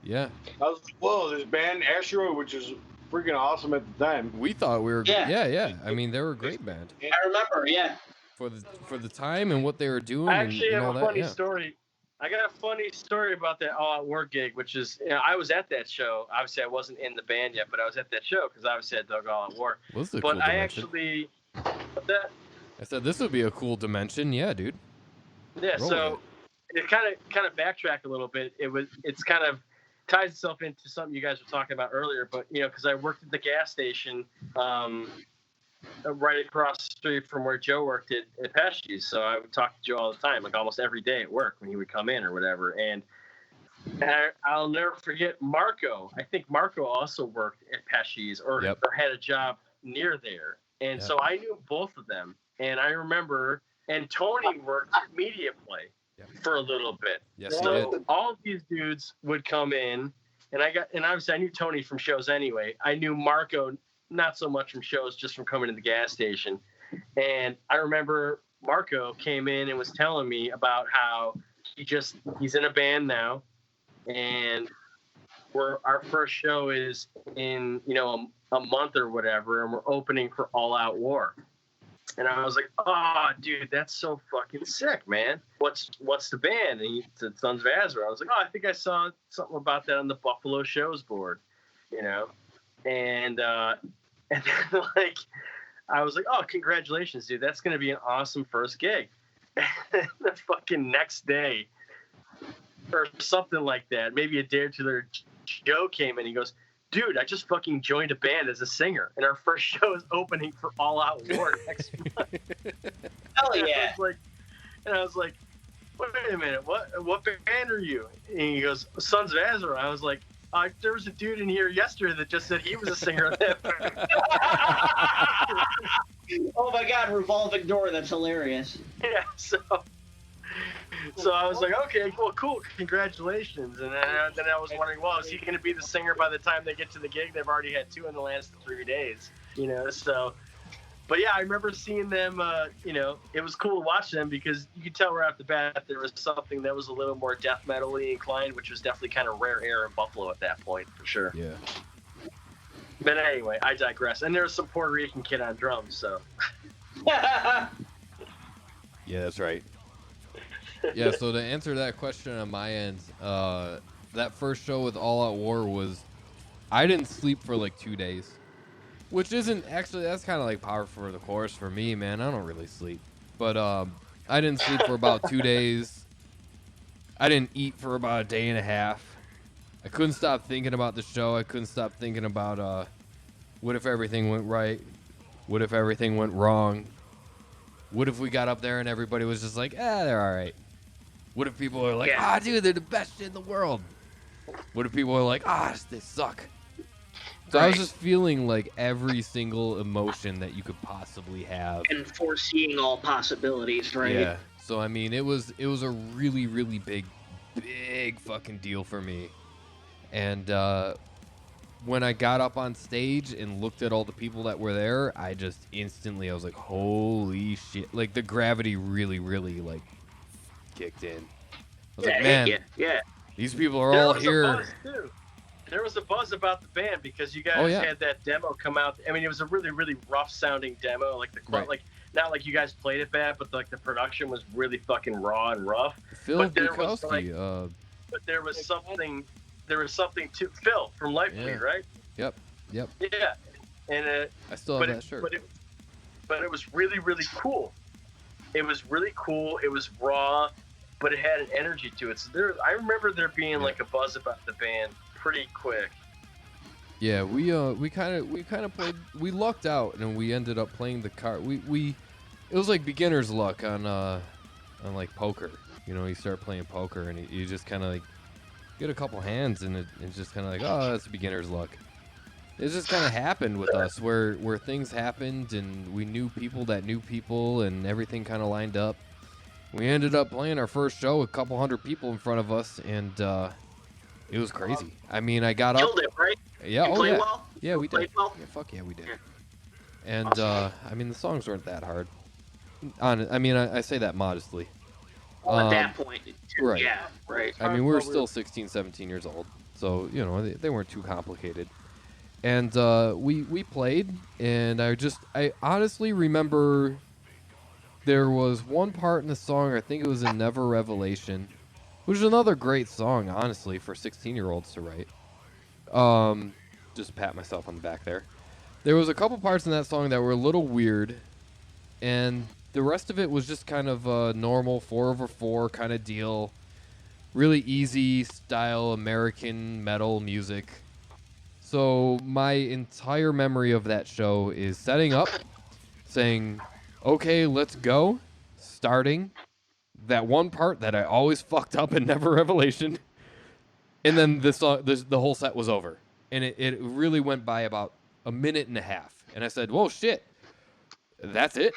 Yeah. I was like, whoa, this band Azrael, which is freaking awesome at the time. We thought we were. Yeah. I mean, they were a great band I remember, yeah. for the time and what they were doing. I actually and have all a that. funny Yeah. story. I got a funny story about that All Out War gig, which is, I was at that show. Obviously, I wasn't in the band yet, but I was at that show because obviously I dug All Out War. Was the But cool I dimension. actually, I said this would be a cool dimension. Yeah, dude. yeah. Roll So it kind of backtrack a little bit. It's kind of ties itself into something you guys were talking about earlier. But because I worked at the gas station, right across the street from where Joe worked at Pesci's. So I would talk to Joe all the time, like almost every day at work when he would come in or whatever. And I'll never forget Marco. I think Marco also worked at Pesci's or had a job near there. And so I knew both of them. And I remember, and Tony worked at Media Play for a little bit. Yes, so he did. all of these dudes would come in, and obviously I knew Tony from shows anyway. I knew Marco not so much from shows, just from coming to the gas station. And I remember Marco came in and was telling me about how he's in a band now, and our first show is in a month or whatever, and we're opening for All Out War. And I was like, oh, dude, that's so fucking sick, man. What's the band? And he said Sons of Azrael. I was like, oh, I think I saw something about that on the Buffalo shows board, And then, like, I was like, oh, congratulations, dude. That's going to be an awesome first gig. The fucking next day or something like that, maybe a day or two later, Joe came in. He goes, dude, I just fucking joined a band as a singer, and our first show is opening for All Out War next month. Hell yeah. And I was like, wait a minute, what band are you? And he goes, Sons of Azrael. I was like, there was a dude in here yesterday that just said he was a singer of that band. Oh my God, revolving door. That's hilarious. Yeah, so I was like, okay, well, cool, congratulations. And then I was wondering, well, is he going to be the singer by the time they get to the gig? They've already had 2 in the last 3 days, so. But yeah, I remember seeing them, it was cool to watch them because you could tell right off the bat there was something that was a little more death metal-y inclined, which was definitely kind of rare air in Buffalo at that point, for sure. Yeah. But anyway, I digress. And there was some Puerto Rican kid on drums, so. Yeah, that's right. Yeah, so to answer that question on my end, that first show with All Out War was, I didn't sleep for like 2 days. Which isn't actually, that's kind of like par for the course for me, man. I don't really sleep. But I didn't sleep for about 2 days. I didn't eat for about a day and a half. I couldn't stop thinking about the show. I couldn't stop thinking about what if everything went right? What if everything went wrong? What if we got up there and everybody was just like, they're all right? What if people are like, dude, they're the best shit in the world? What if people are like, they suck? So I was just feeling like every single emotion that you could possibly have. And foreseeing all possibilities, right? Yeah. So, I mean, it was a really, really big fucking deal for me. And when I got up on stage and looked at all the people that were there, I just instantly, I was like, holy shit. Like, the gravity really, really, like, kicked in. I was like, man, these people are all here. There was a buzz about the band because you guys had that demo come out. I mean, it was a really, really rough sounding demo. Like like not like you guys played it bad, but like the production was really fucking raw and rough. DiPasquale, but there was something to Phil from Life Lead, right? Yep. Yeah, and I still have that shirt. But it was really, really cool. It was really cool. It was raw, but it had an energy to it. So I remember there being like a buzz about the band pretty quick. Yeah, we kind of played. We lucked out, and we ended up playing the card. It was like beginner's luck on like poker. You start playing poker, and you just kind of like get a couple hands, and it's just kind of like, that's beginner's luck. It just kind of happened with us, where things happened, and we knew people that knew people, and everything kind of lined up. We ended up playing our first show with a couple hundred people in front of us, and it was crazy. I mean, I got up. Killed it, right? Yeah. You played well? Yeah, we did. Well? Yeah, fuck yeah, we did. And I mean, the songs weren't that hard. I say that modestly. Well, at that point, right. Yeah, right. I mean, we were still 16, 17 years old, so they weren't too complicated. And we played, and I honestly remember there was one part in the song, I think it was in Never Revelation, which is another great song, honestly, for 16-year-olds to write. Just pat myself on the back there. There was a couple parts in that song that were a little weird, and the rest of it was just kind of a normal 4/4 kind of deal. Really easy style American metal music. So my entire memory of that show is setting up, saying, okay, let's go, starting that one part that I always fucked up in Never Revelation, and then the whole set was over. And it really went by about a minute and a half. And I said, whoa, shit, that's it?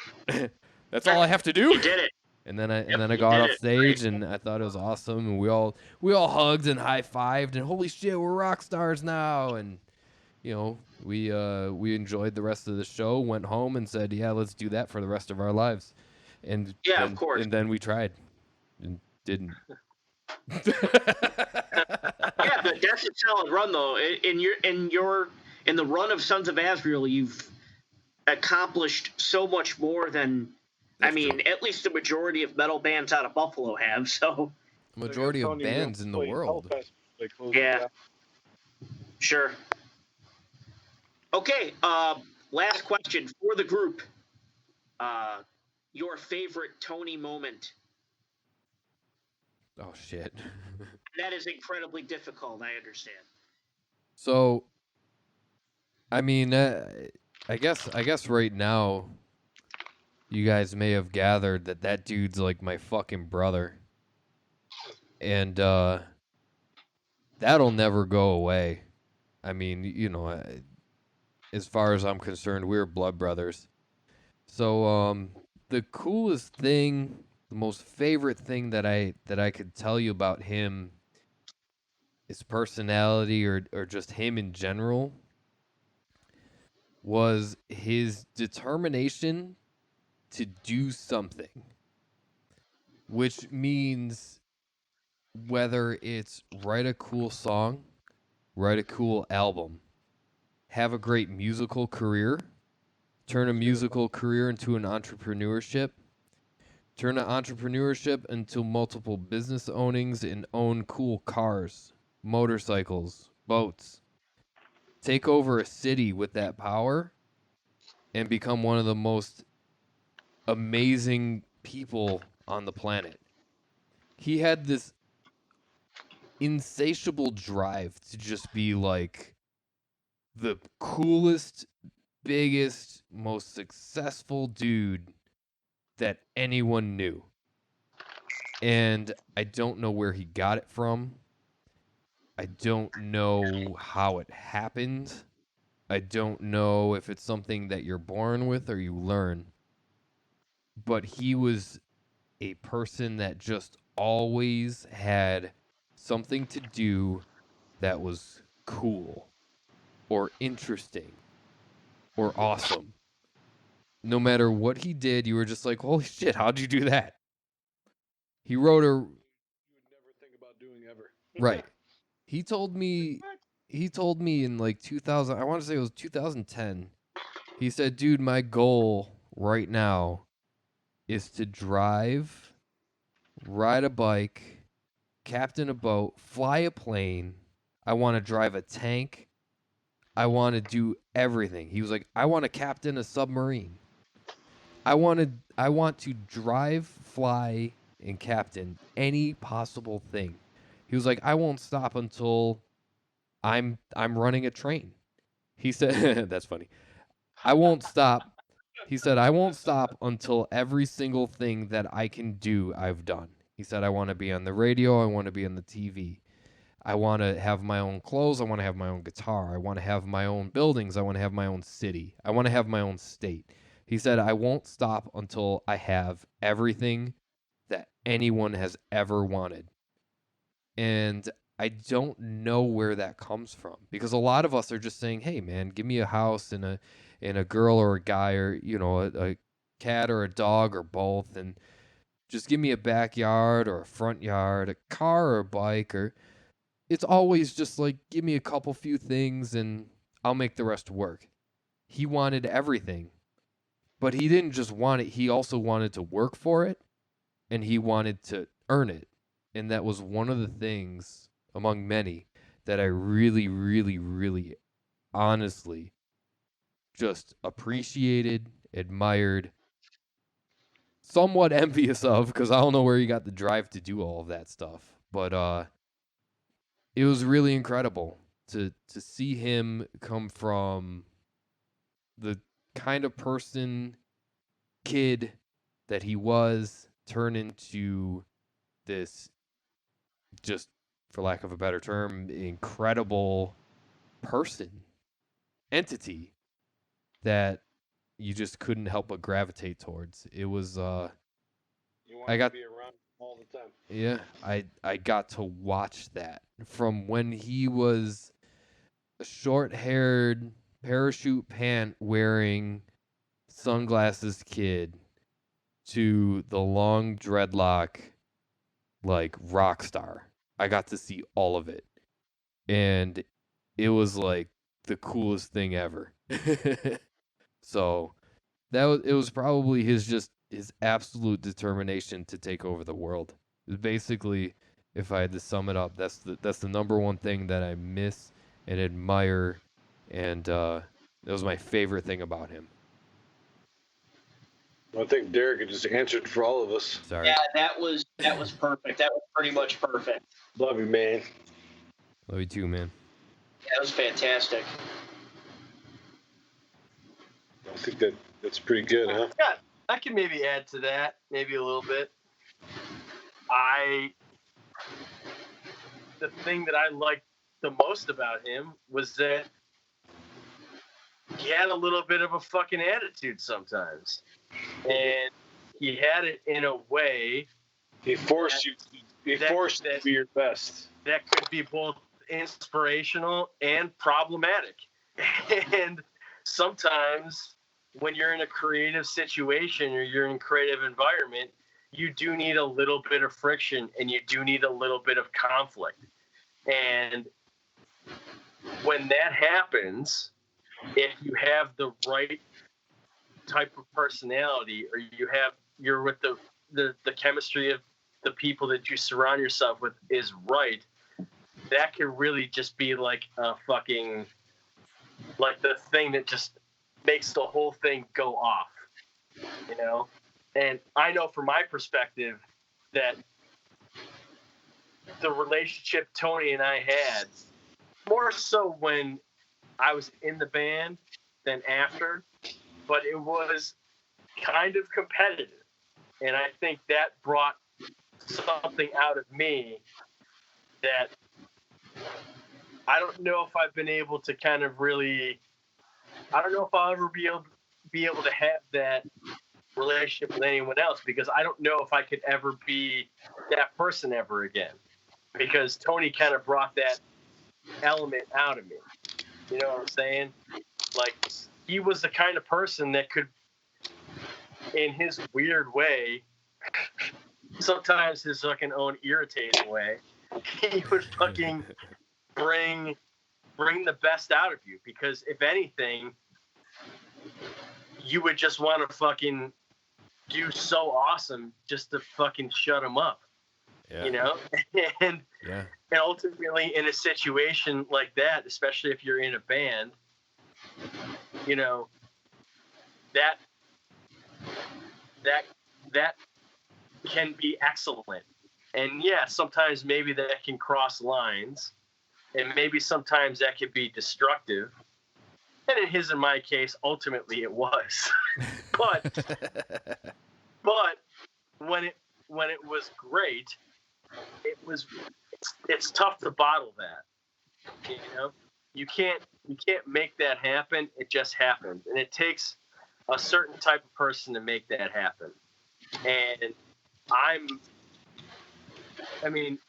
That's all I have to do? You did it. And then I got off stage, and I thought it was awesome. And we all hugged and high-fived, and holy shit, we're rock stars now. And you know, we enjoyed the rest of the show, went home, and said, yeah, let's do that for the rest of our lives. And yeah, of course. And then we tried and didn't. Yeah, but that's a solid run, though. In the run of Sons of Azrael, you've accomplished so much more than at least the majority of metal bands out of Buffalo have. So majority of bands in the world. Yeah. Sure. Okay. Last question for the group. Your favorite Tony moment? Oh shit. That is incredibly difficult. I understand. So, I mean, I guess right now, you guys may have gathered that dude's like my fucking brother, and that'll never go away. I mean, you know, as far as I'm concerned, we're blood brothers. So, the coolest thing, the most favorite thing that I could tell you about him, his personality or just him in general, was his determination to do something, which means whether it's write a cool song, write a cool album, have a great musical career, turn a musical career into an entrepreneurship, turn an entrepreneurship into multiple business ownings and own cool cars, motorcycles, boats. Take over a city with that power and become one of the most amazing people on the planet. He had this insatiable drive to just be like the coolest, biggest, most successful dude that anyone knew. And I don't know where he got it from. I don't know how it happened. I don't know if it's something that you're born with or you learn. But he was a person that just always had something to do that was cool or interesting or awesome. No matter what he did, you were just like, holy shit, how'd you do that? He wrote a... You would never think about doing ever. Right. He told me in like 2000, I want to say it was 2010. He said, dude, my goal right now is to drive, ride a bike, captain a boat, fly a plane. I want to drive a tank. I want to do everything. He was like, I want to captain a submarine. I want to drive, fly, and captain any possible thing. He was like, I won't stop until I'm running a train. He said, that's funny. I won't stop. He said, I won't stop until every single thing that I can do, I've done. He said, I want to be on the radio. I want to be on the TV. I want to have my own clothes. I want to have my own guitar. I want to have my own buildings. I want to have my own city. I want to have my own state. He said, I won't stop until I have everything that anyone has ever wanted. And I don't know where that comes from, because a lot of us are just saying, hey, man, give me a house and a girl or a guy, or, you know, a cat or a dog or both. And just give me a backyard or a front yard, a car or a bike, or it's always just like, give me a couple few things and I'll make the rest work. He wanted everything, but he didn't just want it. He also wanted to work for it, and he wanted to earn it. And that was one of the things among many that I really, really, really honestly just appreciated, admired, somewhat envious of, because I don't know where he got the drive to do all of that stuff. But it was really incredible to see him come from the kind of kid that he was, turn into this, just for lack of a better term, incredible person, entity that you just couldn't help but gravitate towards. It was You want to be around all the time. Yeah, I got to watch that from when he was a short-haired parachute pant wearing sunglasses kid to the long dreadlock like rock star. I got to see all of it. And it was like the coolest thing ever. So it was probably his absolute determination to take over the world. Basically, if I had to sum it up, that's the number one thing that I miss and admire, and that was my favorite thing about him. I think Derrick just answered for all of us. Sorry. Yeah, that was perfect. That was pretty much perfect. Love you, man. Love you too, man. Yeah, that was fantastic. I think that's pretty good, huh? Yeah, I can maybe add to that, maybe a little bit. The thing that I liked the most about him was that he had a little bit of a fucking attitude sometimes. And he had it in a way. He forced you to be your best. That could be both inspirational and problematic. And sometimes when you're in a creative situation or you're in a creative environment, you do need a little bit of friction and you do need a little bit of conflict. And when that happens, if you have the right type of personality, or you're with the chemistry of the people that you surround yourself with is right, that can really just be like a fucking, like the thing that just makes the whole thing go off, you know? And I know from my perspective that the relationship Tony and I had, more so when I was in the band than after, but it was kind of competitive. And I think that brought something out of me that I don't know if I've been able to kind of really, I don't know if I'll ever be able to have that relationship with anyone else, because I don't know if I could ever be that person ever again, because Tony kind of brought that element out of me. You know what I'm saying? Like, he was the kind of person that could, in his weird way, sometimes his fucking own irritating way, he would fucking bring the best out of you, because if anything, you would just want to fucking do so awesome just to fucking shut him up. Yeah. You know? And ultimately in a situation like that, especially if you're in a band, you know, that can be excellent. And yeah, sometimes maybe that can cross lines, and maybe sometimes that can be destructive. And in his and my case, ultimately it was. but when it was great, it's tough to bottle that. You know, you can't make that happen. It just happens, and it takes a certain type of person to make that happen. And I mean,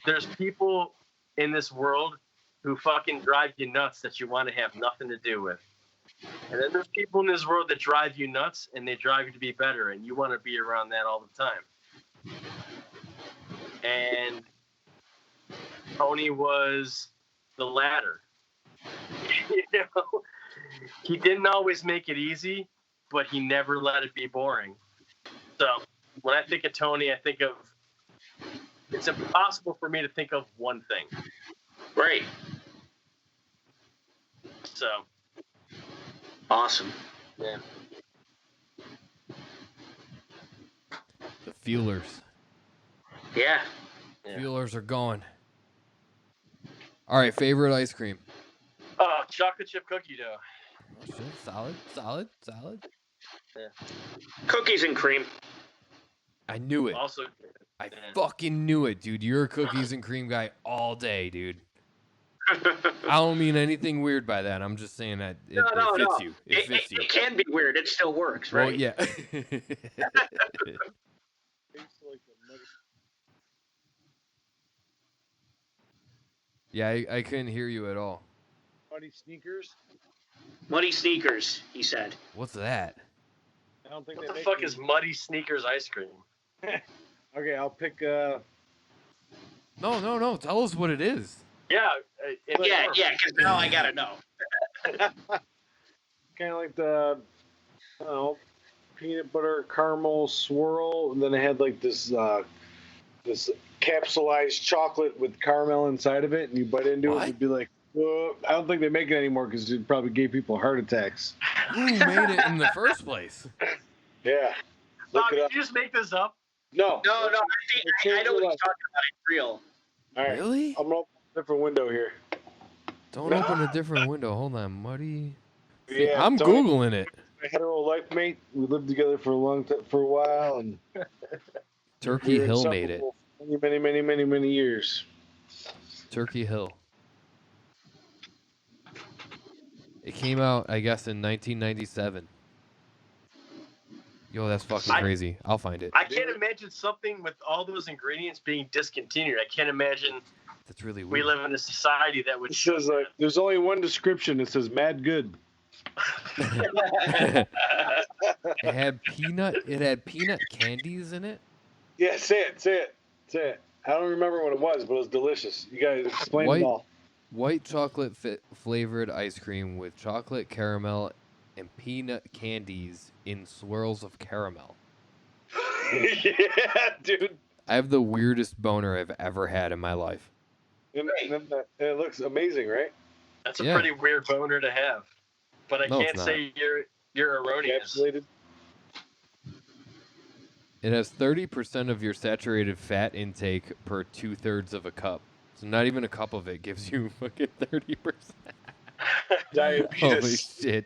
there's people in this world who fucking drive you nuts that you want to have nothing to do with. And then there's people in this world that drive you nuts and they drive you to be better, and you want to be around that all the time. And Tony was the latter. You know, he didn't always make it easy, but he never let it be boring. So when I think of Tony, I think of it's impossible for me to think of one thing. Right. So Awesome. yeah. The feelers. Yeah. Feelers are gone. All right, favorite ice cream. Chocolate chip cookie dough. Oh, shit. Solid. Yeah. Cookies and cream. I knew it. Also, I fucking knew it, dude. You're a cookies and cream guy all day, dude. I don't mean anything weird by that. I'm just saying that it fits you. It fits you. It can be weird. It still works, right? Well, yeah. Yeah, I couldn't hear you at all. Muddy sneakers. Muddy sneakers, he said. What's that? I don't think what they the make fuck these. is Muddy Sneakers ice cream? Okay, I'll pick. No. Tell us what it is. Yeah. Because now I gotta know. Kind of like the, I don't know, peanut butter caramel swirl, and then it had like this capsulized chocolate with caramel inside of it, and you bite into it, and you'd be like, well, I don't think they make it anymore because it probably gave people heart attacks. Who made it in the first place? Yeah. Bob, Look it did up. you just make this up? No. No, I know what he's talking about. It's real. All right. Really? I'm going to open a different window here. Don't open a different window. Hold on, Muddy. Yeah, I'm Tony, Googling it. my hetero life mate. We lived together for a while, and Turkey we were Hill made it. inseparable for many years. Turkey Hill. It came out, I guess, in 1997. Yo, that's fucking crazy. I'll find it. I can't imagine something with all those ingredients being discontinued. I can't imagine That's really we weird. live in a society that would It says there's only one description. It says "mad good." It had peanut candies in it. Yeah, say it. I don't remember what it was, but it was delicious. You guys explain it all. White chocolate flavored ice cream with chocolate caramel and peanut candies in swirls of caramel. Yeah, dude. I have the weirdest boner I've ever had in my life. And it looks amazing, right? That's a Yeah. pretty weird boner to have. But I No, it's can't say you're erroneous. Encapsulated. It has 30% of your saturated fat intake per 2/3 of a cup. So not even a cup of it gives you fucking 30%. Holy Diabetes. shit.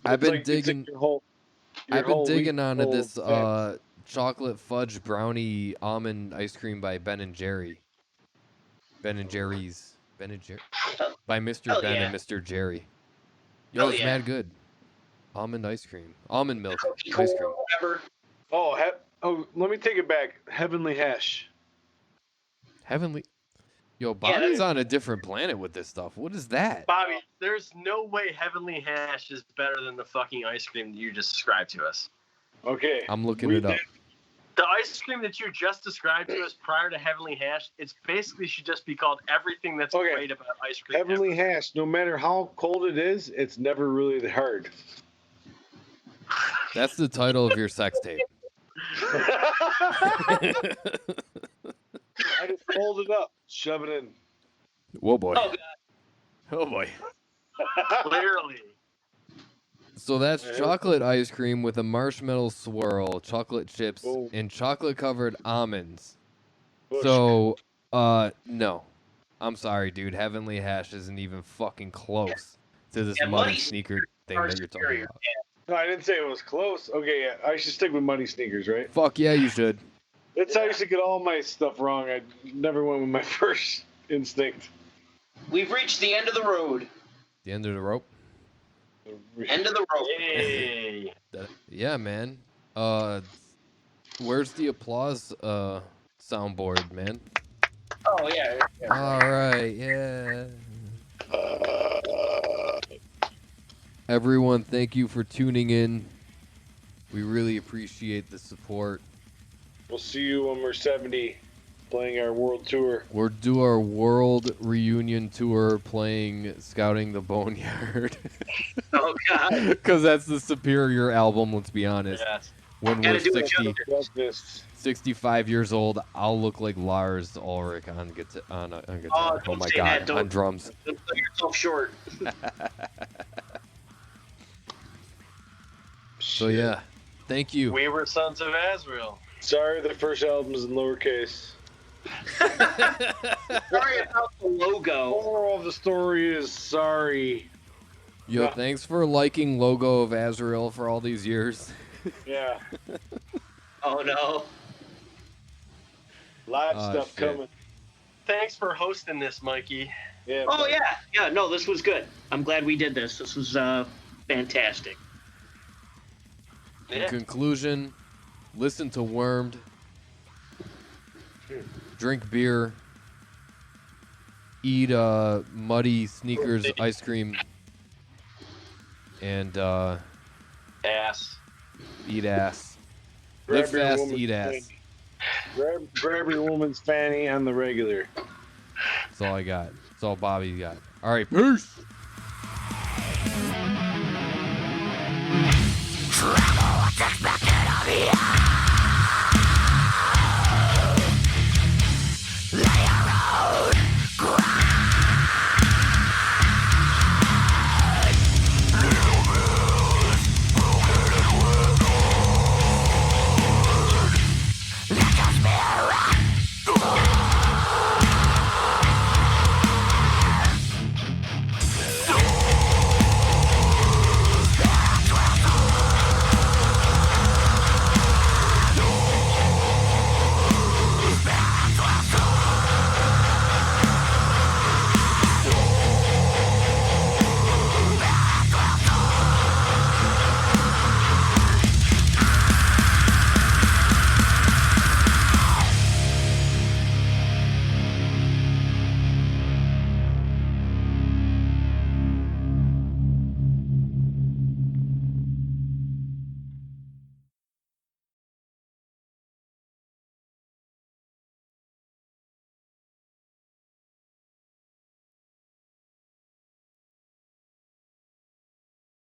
I've been digging onto this chocolate fudge brownie almond ice cream by Ben and Jerry. Ben and Jerry's. By Mr. Hell Ben yeah. and Mr. Jerry. Yo, Hell it's yeah. mad good. Almond ice cream. Almond milk Cookie ice core, cream. whatever. Let me take it back. Heavenly hash. Heavenly. Yo, Bobby's on a different planet with this stuff. What is that? Bobby, there's no way Heavenly Hash is better than the fucking ice cream that you just described to us. Okay. I'm looking it up. The ice cream that you just described to us prior to Heavenly Hash, it's basically should just be called everything that's great about ice cream. Heavenly hash. No matter how cold it is, it's never really hard. That's the title of your sex tape. I just fold it up, shove it in. Whoa, boy. Oh, God. Oh, boy. Clearly. So that's chocolate ice cream with a marshmallow swirl, chocolate chips, and chocolate-covered almonds. Bush. So, no. I'm sorry, dude. Heavenly Hash isn't even fucking close to this muddy sneaker thing that you're talking about. No, I didn't say it was close. Okay, yeah, I should stick with muddy sneakers, right? Fuck yeah, you should. That's how I used to get all my stuff wrong. I never went with my first instinct. We've reached the end of the road. The end of the rope? End of the road. Hey. Yeah, man. Where's the applause soundboard, man? Oh, yeah. All right, yeah. Everyone, thank you for tuning in. We really appreciate the support. We'll see you when we're 70. playing our world tour. We're do our world reunion tour playing Scouting the Boneyard. Oh God. Because that's the superior album, let's be honest. Yes. When Gotta we're do it 60, Douglas. 65 years old, I'll look like Lars Ulrich on guitar. Oh don't my say God, that, on drums. Don't sell yourself short. So yeah, thank you. We were Sons of Azrael. Sorry, the first album's in lowercase. Sorry about the logo. Moral of the story is sorry. Yo, Yeah. thanks for liking Logo of Azrael for all these years. Yeah, Oh no. live Oh, stuff shit. coming. Thanks for hosting this, Mikey. Yeah. Oh yeah. No, this was good. I'm glad we did this. This was fantastic. In Yeah. conclusion, listen to Wormed, drink beer, eat muddy Sneakers ice cream, and Ass. eat ass. Live Grab your fast, woman's eat ass. fanny. Grab your woman's fanny on the regular. That's all I got. That's all Bobby got. All right, peace. Trouble, just back it up here.